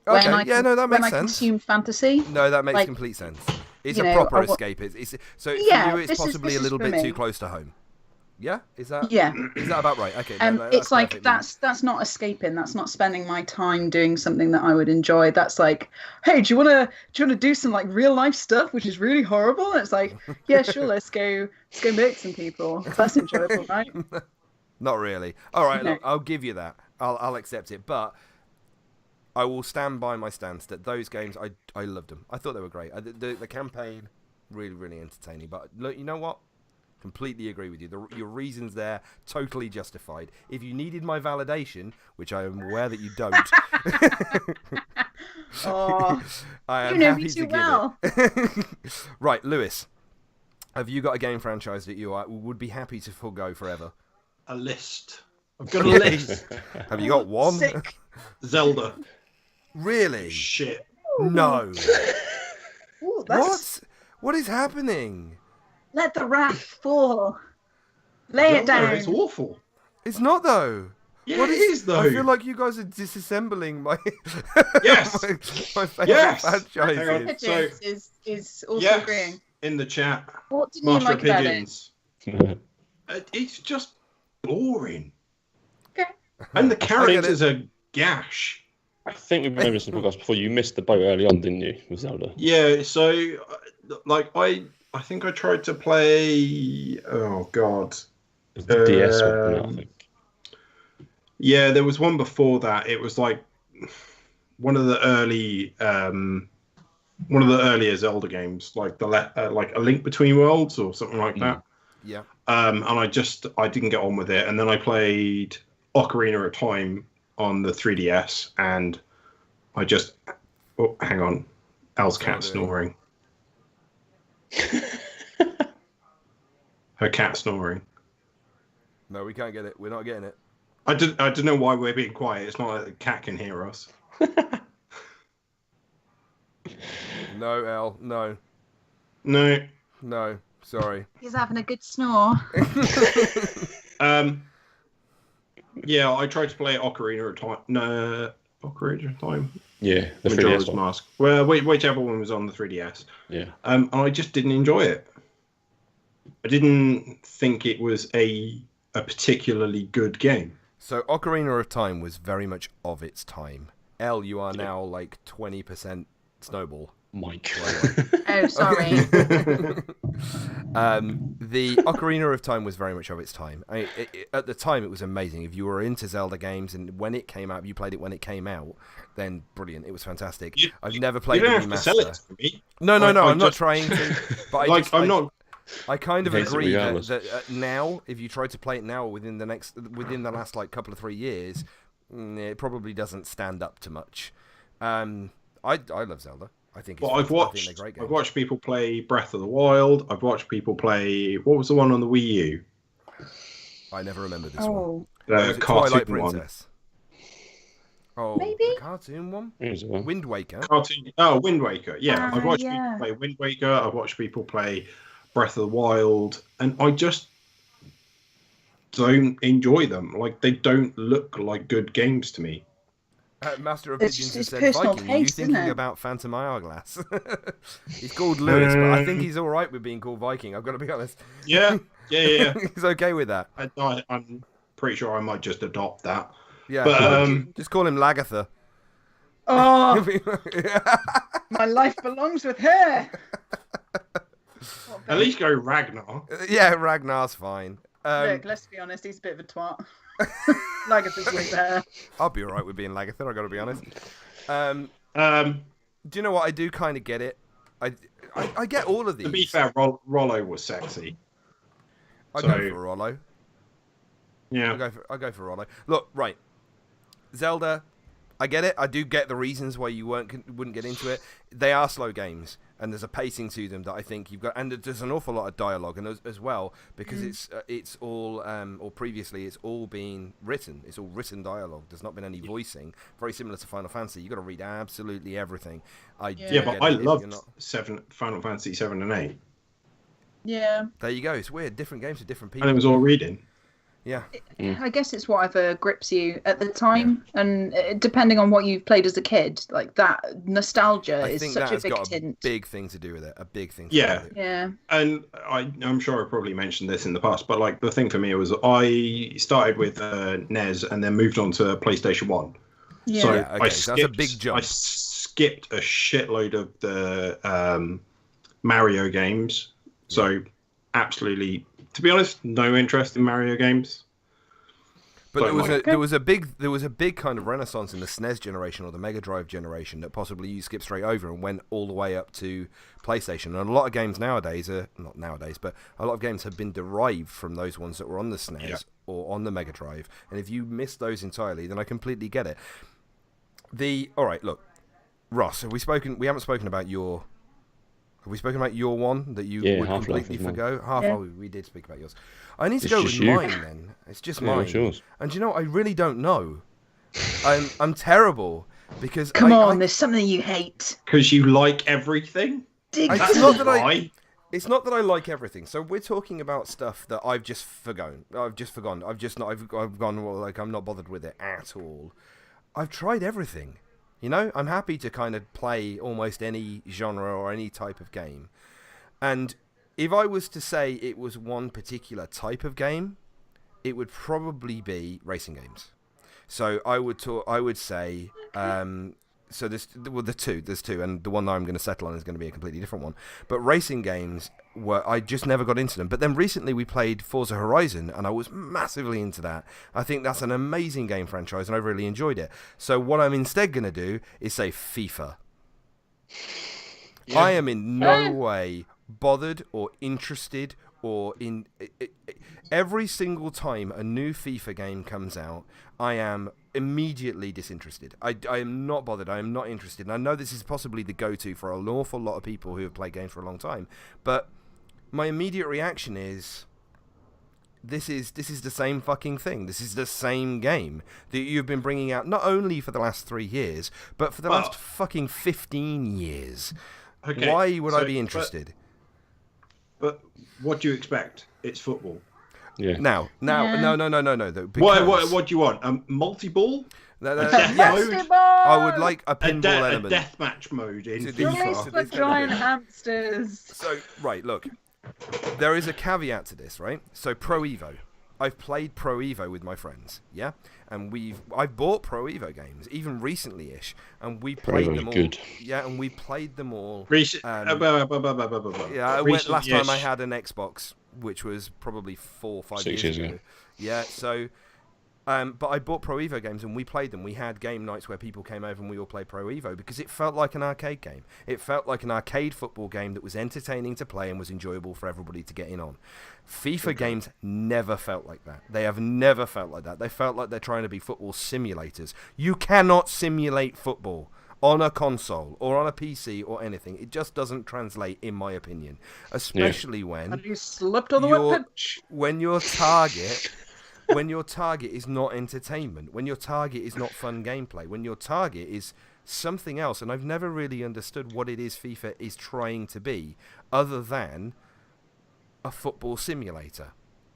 Okay, that makes sense. When I consume fantasy, no, that makes complete sense. It's a proper escape. So for you, it's possibly a little bit too close to home. Yeah, is that about right? Okay, it's like that's not escaping. That's not spending my time doing something that I would enjoy. That's like, hey, do you wanna do some like real life stuff, which is really horrible? And it's like, yeah, sure, let's go make some people. That's enjoyable, right? Not really. All right, look, I'll give you that. I'll accept it, but I will stand by my stance that those games, I loved them. I thought they were great. The campaign, really, really entertaining. But look, you know what? Completely agree with you. Your reasons there, totally justified. If you needed my validation, which I am aware that you don't, I am happy to give it. Right, Lewis, have you got a game franchise that you would be happy to forgo forever? A list. I've got a list. Have you got one? Sick. Zelda. Really? Shit. No. Ooh, What is happening? Let the wrath fall. Lay it down. It's awful. It's not, though. Yeah, it is, though. I feel like you guys are disassembling my yes, my favourite franchises. So, is also agreeing. In the chat. What did you like about it? It's just boring. Okay. And the characters are gash. I think we've been over this in the podcast before. You missed the boat early on, didn't you, with Zelda? Yeah, so, like, I think I tried to play... Oh, God. The DS one, I think. Yeah, there was one before that. It was, like, one of the earlier Zelda games, like like A Link Between Worlds or something like that. Yeah. And I didn't get on with it. And then I played Ocarina of Time on the 3DS, and I just... Oh, hang on. Al's cat snoring. Her cat snoring. No, we can't get it. We're not getting it. I don't know why we're being quiet. It's not like the cat can hear us. No, Al. No. No. Sorry. He's having a good snore. Yeah, I tried to play Ocarina of Time. No, Ocarina of Time. Yeah, the Majora's 3DS one. Mask. Well, whichever one was on the 3DS. Yeah. I just didn't enjoy it. I didn't think it was a particularly good game. So Ocarina of Time was very much of its time. Elle, you are now like 20% Snowball. Mike. Oh, sorry. The Ocarina of Time was very much of its time. At the time, it was amazing. If you were into Zelda games and when it came out, you played it when it came out, then brilliant. It was fantastic. I've never played You the don't have to sell it remaster. to me. No, I I'm not just- trying to. But I kind of Hates it agree regardless. that now, if you try to play it now within the last like couple of 3 years, it probably doesn't stand up to much. I love Zelda. I think. Well, I think they're great games. I've watched people play Breath of the Wild. I've watched people play. What was the one on the Wii U? I never remember this one. Oh, The Was it cartoon Twilight one. Princess? Oh, Maybe? the cartoon one. Here's one. Wind Waker. Cartoon. Oh, Wind Waker. Yeah, I've watched yeah. people play Wind Waker. I've watched people play Breath of the Wild, and I just don't enjoy them. Like, they don't look like good games to me. Master of It's Pigeons just- has it's said, personal Viking, are you taste, isn't thinking it? about Phantom Hourglass? He's called Lewis, but I think he's all right with being called Viking. I've got to be honest. Yeah. He's okay with that. I'm pretty sure I might just adopt that. Yeah, But just call him Lagatha. Oh, my life belongs with her. at least go Ragnar. Yeah, Ragnar's fine. Look, let's be honest, he's a bit of a twat. Lagatha's way better. I'll be all right with being Lagatha. I've got to be honest. Do Um, you know what? I do kind of get it. I get all of these. to be fair, Rollo was sexy. I so- go for Rollo. Yeah. I go for Rollo. Look, right, Zelda. I get it. I do get the reasons why you wouldn't get into it. They are slow games, and there's a pacing to them that I think you've got, and there's an awful lot of dialogue, and as well because it's all or previously it's all been written. It's all written dialogue. There's not been any voicing. Very similar to Final Fantasy. You've got to read absolutely everything. Yeah, but get I it if loved you're not- Final Fantasy 7 and 8, Yeah. There you go. It's weird. Different games for different people. and it was all reading. Yeah. I guess it's whatever grips you at the time, and depending on what you've played as a kid, like that nostalgia I is think such that a has big got a tint. big thing to do with it. A big thing. To Yeah. do with it. Yeah. And I'm sure I probably mentioned this in the past, but like the thing for me was I started with NES and then moved on to PlayStation 1. Yeah. So Yeah, okay, I so that's a big jump. I skipped a shitload of the Mario games. So absolutely, to be honest, no interest in Mario games. But Don't like there was a big kind of renaissance in the SNES generation or the Mega Drive generation that possibly you skipped straight over and went all the way up to PlayStation. And a lot of games nowadays not nowadays, but a lot of games have been derived from those ones that were on the SNES or on the Mega Drive. And if you missed those entirely, then I completely get it. All right, look, Ross, have we spoken? We haven't spoken about your. Have we spoken about your one that you would Half-Life completely is mine. forgo? Yeah. We did speak about yours. I need to It's go just with you. mine then. It's just Yeah, mine. it's yours. And do you know what? I really don't know. I'm terrible because Come I, on, there's something you hate. Because you like everything. Dig I- for it's That's not a that I- lie. It's not that I like everything. So we're talking about stuff that I've just forgotten. I've gone, well, like, I'm not bothered with it at all. I've tried everything. You know, I'm happy to kind of play almost any genre or any type of game. And if I was to say it was one particular type of game, it would probably be racing games. So I would say, so there's two, and the one that I'm going to settle on is going to be a completely different one. But racing games I just never got into them. But then recently we played Forza Horizon, and I was massively into that. I think that's an amazing game franchise, and I really enjoyed it. So what I'm instead going to do is say FIFA. Yeah. I am in no way bothered or interested or in every single time a new FIFA game comes out, I am immediately disinterested. I am not bothered. I am not interested. And I know this is possibly the go-to for an awful lot of people who have played games for a long time, but my immediate reaction is this is the same fucking thing. This is the same game that you've been bringing out not only for the last 3 years, but for the last fucking 15 years. Okay, Why would I so- be interested? But what do you expect? It's football. Yeah. Now, Yeah. no. Though, because What do you want? No, Multi-ball? yes, mode? I would like a A pinball element. deathmatch mode in To the- Release FIFA. the giant hamsters. So, right, look, there is a caveat to this, right? So, Pro Evo. I've played Pro Evo with my friends, yeah, and I've bought Pro Evo games even recently-ish, and we played them all. Good. Yeah, and we played them all. Yeah, I went last time I had an Xbox, which was probably 4 or 5 6 years years ago. Yeah, so. But I bought Pro Evo games and we played them. We had game nights where people came over and we all played Pro Evo because it felt like an arcade game. It felt like an arcade football game that was entertaining to play and was enjoyable for everybody to get in on. FIFA games never felt like that. They have never felt like that. They felt like they're trying to be football simulators. You cannot simulate football on a console or on a PC or anything. It just doesn't translate, in my opinion. Especially when And you slipped on the wet pitch. when your target is not entertainment, when your target is not fun gameplay, when your target is something else, and I've never really understood what it is FIFA is trying to be, other than a football simulator.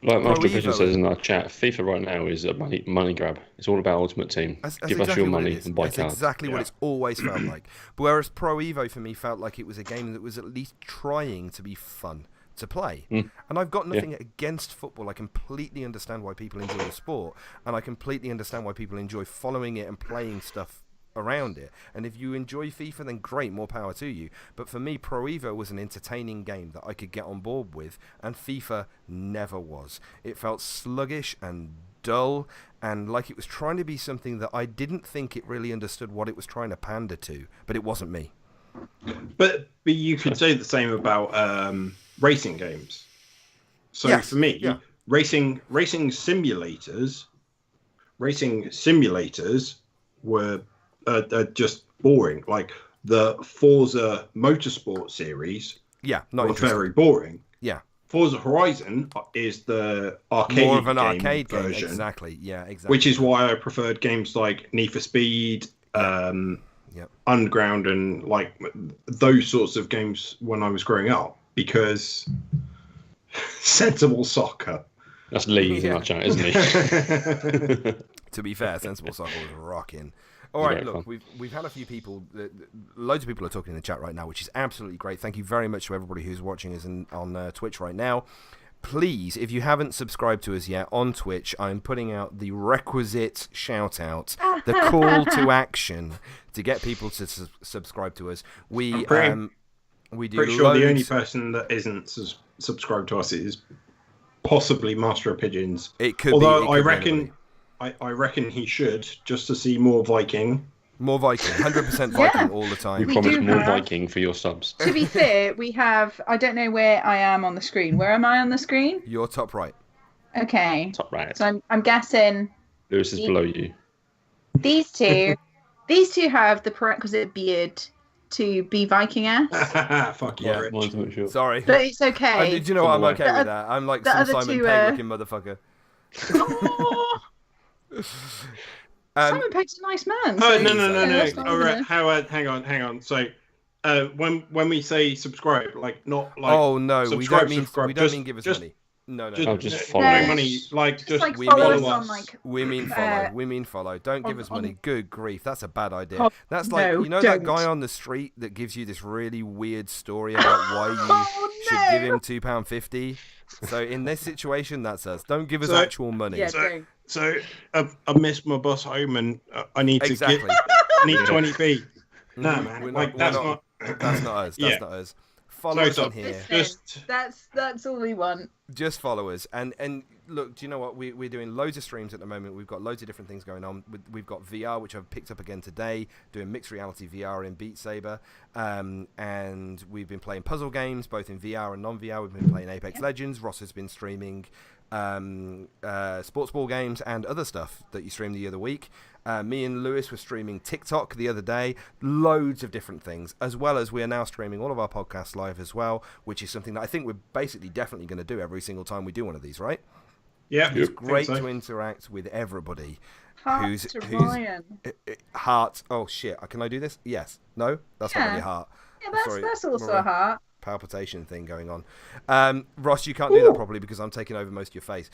Like Master Pigeon says in our chat, FIFA right now is a money grab. It's all about Ultimate Team. Give us your money and buy That's cards. exactly what it's always felt like. Whereas Pro Evo for me felt like it was a game that was at least trying to be fun to play. And I've got nothing against football. I completely understand why people enjoy the sport, and I completely understand why people enjoy following it and playing stuff around it. And if you enjoy FIFA, then great, more power to you. But for me, Pro Evo was an entertaining game that I could get on board with, and FIFA never was. It felt sluggish and dull, and like it was trying to be something that I didn't think it really understood what it was trying to pander to, but it wasn't me. But you could say the same about racing games. So Yes, for me, yeah. racing simulators were just boring. Like the Forza Motorsport series Yeah, not were interested. very boring. Yeah. Forza Horizon is the arcade More of an game arcade game, version, exactly. Yeah, exactly. which is why I preferred games like Need for Speed, Underground, and like those sorts of games when I was growing up, because sensible soccer. That's Lee in our chat, isn't he? To be fair, Sensible Soccer was rocking. All right, very look, fun. we've had a few people, loads of people are talking in the chat right now, which is absolutely great. Thank you very much to everybody who's watching us on Twitch right now. Please, if you haven't subscribed to us yet on Twitch, I'm putting out the requisite shout out, the call to action to get people to subscribe to us. We do Pretty sure the only person that isn't subscribed to us is possibly Master of Pigeons. It could Although be. I reckon he should, just to see more Viking. More Viking, 100% Viking all the We time. promise do more have- Viking for your subs. To be fair, we have. I don't know where I am on the screen. Where am I on the screen? You're top right. Okay. Top right. So I'm guessing Lewis is below you. these two. These two have the prerequisite beard to be Viking-esque, Fuck you, Yeah, Rich. Mine's a bit short. Sorry. but it's okay. Do you know what? I'm The okay with that. I'm like the some other Simon two, Pegg looking motherfucker. Oh, Simon Pegg's a nice man. Oh so no! that's not All gonna- right, Howard, hang on. So, when we say subscribe, like not like Oh no, we don't mean just- give us just- money. No. just no follow. money, like Just just like we follow mean- us on like We mean follow. We mean follow. Don't give on- us money. Good grief, that's a bad idea. Oh, That's like no, you know that don't. guy on the street that gives you this really weird story about why you Oh, should give no. him £2.50. So in this situation, that's us. Don't give us So- actual money. Yeah, So- don't. So I missed my bus home, and I need to Exactly. need 20p. No, Mhm. man, We're like we're that's not. That's not us. That's Yeah. not us. Follow us So on here. Listen, Just that's all we want. Just follow us, and look, do you know what, we're doing loads of streams at the moment. We've got loads of different things going on. We've got VR, which I've picked up again today, doing mixed reality VR in Beat Saber, and we've been playing puzzle games both in VR and non-VR. We've been playing Apex Legends. Ross has been streaming sports ball games and other stuff that you streamed the other week. Me and Lewis were streaming TikTok the other day, loads of different things, as well as we are now streaming all of our podcasts live as well, which is something that I think we're basically definitely going to do every single time we do one of these, right? yeah, It's think great so. to interact with everybody. Heart to Ryan. Heart. Oh shit! Can I do this? Yes. No. That's not Yeah. really heart. Yeah, Sorry, that's also Maria. a heart. Palpitation thing going on. Ross, you can't do that properly because I'm taking over most of your face.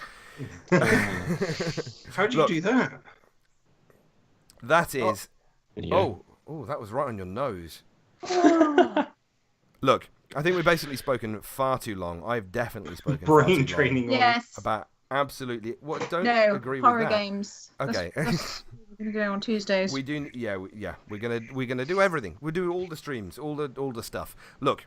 How do you Look. do that? That is. Yeah. Oh, that was right on your nose. Look, I think we've basically spoken far too long. I've definitely spoken far Brain too training. Yes. long Absolutely. What? Don't No, agree horror with that. games. Okay. That's what we're gonna do on Tuesdays. We do. Yeah. We're gonna do everything. We'll do all the streams, all the stuff. Look.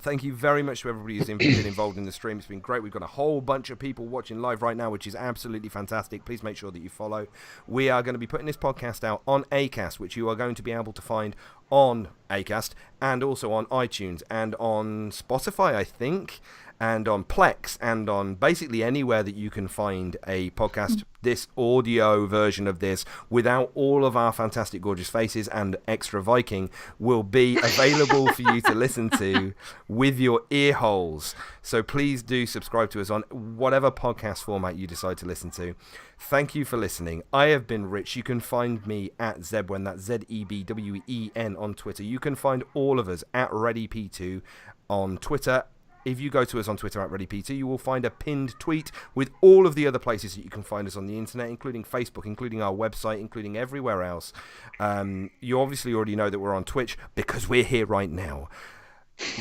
Thank you very much to everybody who's been involved in the stream. It's been great. We've got a whole bunch of people watching live right now, which is absolutely fantastic. Please make sure that you follow. We are going to be putting this podcast out on Acast, which you are going to be able to find on Acast and also on iTunes and on Spotify, I think, and on Plex and on basically anywhere that you can find a podcast, this audio version of this without all of our fantastic, gorgeous faces and extra Viking will be available for you to listen to with your ear holes. So please do subscribe to us on whatever podcast format you decide to listen to. Thank you for listening. I have been Rich. You can find me at Zebwen, that's Zebwen on Twitter. You can find all of us at RP2 on Twitter. If you go to us on Twitter at ReadyP2, you will find a pinned tweet with all of the other places that you can find us on the internet, including Facebook, including our website, including everywhere else. You obviously already know that we're on Twitch because we're here right now.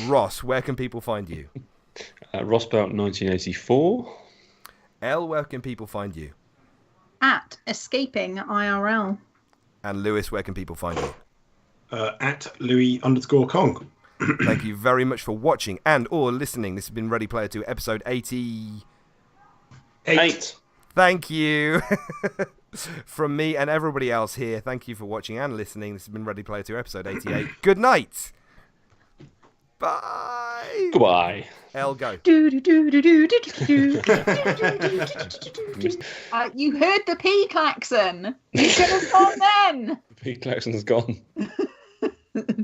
Ross, where can people find you? Rossbout 1984. Elle, where can people find you? At Escaping IRL. And Lewis, where can people find you? At Louis_Kong. Thank you very much for watching and or listening. This has been Ready Player 2, episode 88. Thank you. From me and everybody else here, thank you for watching and listening. This has been Ready Player 2, episode 88. Good night. Bye. Goodbye. Elle, go. You heard the P klaxon. You could have gone then. The P klaxon's gone.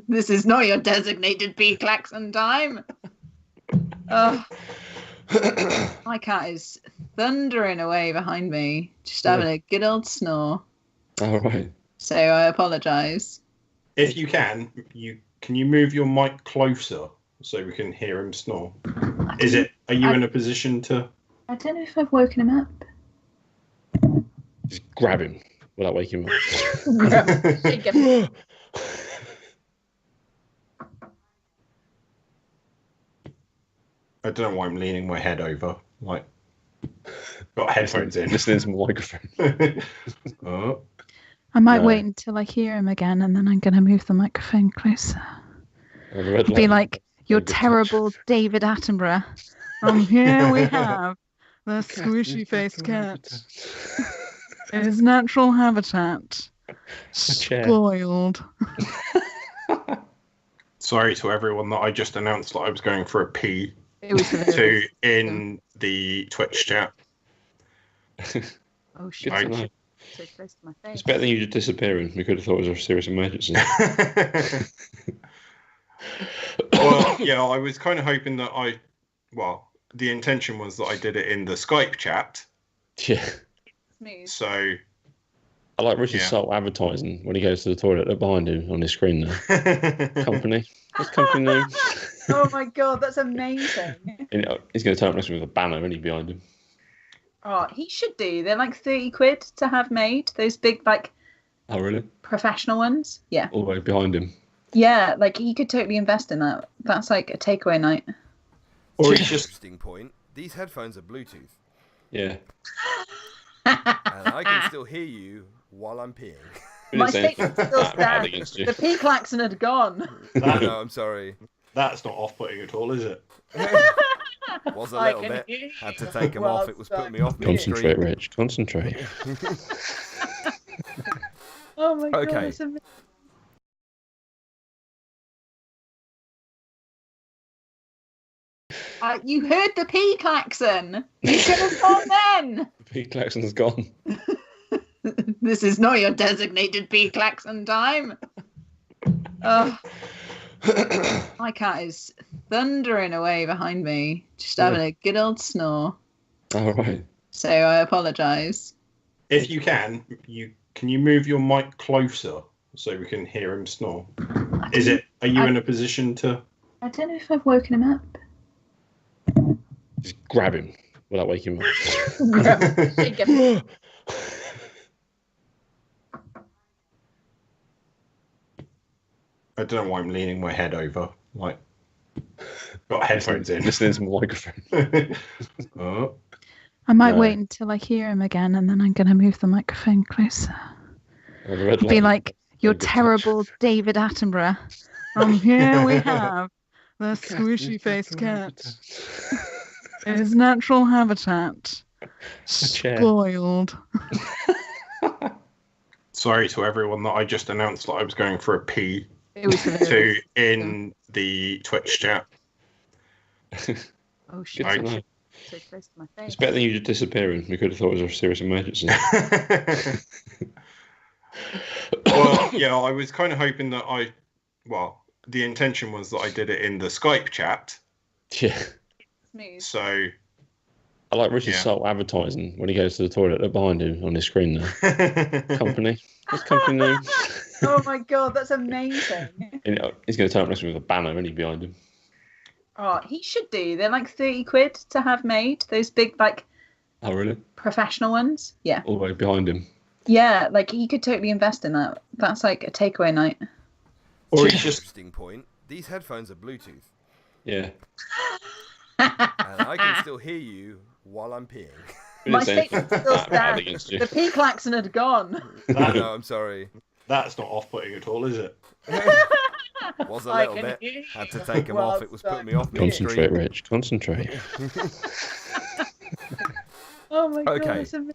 This is not your designated P klaxon time. My cat is thundering away behind me, just having a good old snore. All right. So I apologise. If you can you move your mic closer so we can hear him snore? Are you in a position to? I don't know if I've woken him up. Just grab him without waking him Shake him. up. I don't know why I'm leaning my head over. Like, got headphones in. Listening to my microphone. Oh. I might No. wait until I hear him again, and then I'm going to move the microphone closer. Be like, you're terrible David Attenborough. And here we have the squishy-faced cat in his natural habitat. chair. Spoiled. Sorry to everyone that I just announced that I was going for a pee It was to in the Twitch chat. Oh, shit. Good to know. So close to my face. It's better than you just disappearing. We could have thought it was a serious emergency. Well, yeah, I was kind of hoping that the intention was that I did it in the Skype chat. Yeah. Smooth. So, I like Richard's Yeah. subtle advertising when he goes to the toilet. Look behind him on his screen there. Company. What's company name? Oh my god, that's amazing. And he's going to turn up next to me with a banner, isn't he, behind him? Oh, he should do. They're like 30 quid to have made. Those big, like, Oh, really? professional ones. Yeah. All the way behind him. Yeah, like, he could totally invest in that. That's like a takeaway night. or he's just Interesting point. These headphones are Bluetooth, Yeah. and I can still hear you while I'm peeing. We My didn't say statement anything still that bad stands. against you. The P klaxon had gone. No, I'm sorry. that's not off-putting at all, is it? Was a I little can bit. hear Had to you. take them Well off. It was putting me off Concentrate, midstream. Rich. Concentrate. Oh my god, Okay. that's amazing. You heard the P klaxon. You could have gone then. The P klaxon's gone. This is not your designated P klaxon time. My cat is thundering away behind me, just having a good old snore. All right. So I apologise. If you can you move your mic closer so we can hear him snore? Are you in a position to? I don't know if I've woken him up. Just grab him without waking him up. Shake him. I don't know why I'm leaning my head over. Like, got headphones in. Listening to my microphone. Oh. I might No. wait until I hear him again, and then I'm going to move the microphone closer. Oh, the red Be light. like, "Your Good touch. terrible David Attenborough." Here we have the squishy-faced cat in his natural habitat, chair. spoiled. Sorry to everyone that I just announced that I was going for a pee It was to hilarious. in the Twitch chat. Oh shit! Good to know. So close to my face. It's better than you just disappearing. We could have thought it was a serious emergency. Well, yeah, I was kind of hoping that the intention was that I did it in the Skype chat. Yeah. Smooth. So, I like Richard Yeah. Salt advertising when he goes to the toilet. Look behind him on his screen there. Company. What's company name? Oh my god, that's amazing. And he's going to turn up next to me with a banner, isn't he, behind him? Oh, he should do. They're like 30 quid to have made. Those big, like, Oh, really? professional ones. Yeah. All the way behind him. Yeah, like, he could totally invest in that. That's like a takeaway night. or That's he's an just interesting point. These headphones are Bluetooth, Yeah. and I can still hear you while I'm peeing. We My didn't say statement anything still that bad stands. against you. The P klaxon had gone. No, I'm sorry. that's not off-putting at all, is it? Was a I little can bit. hear Had to you take them off. It was putting me off Concentrate, mid-screen. Rich. Concentrate. Oh my god, Okay. that's amazing.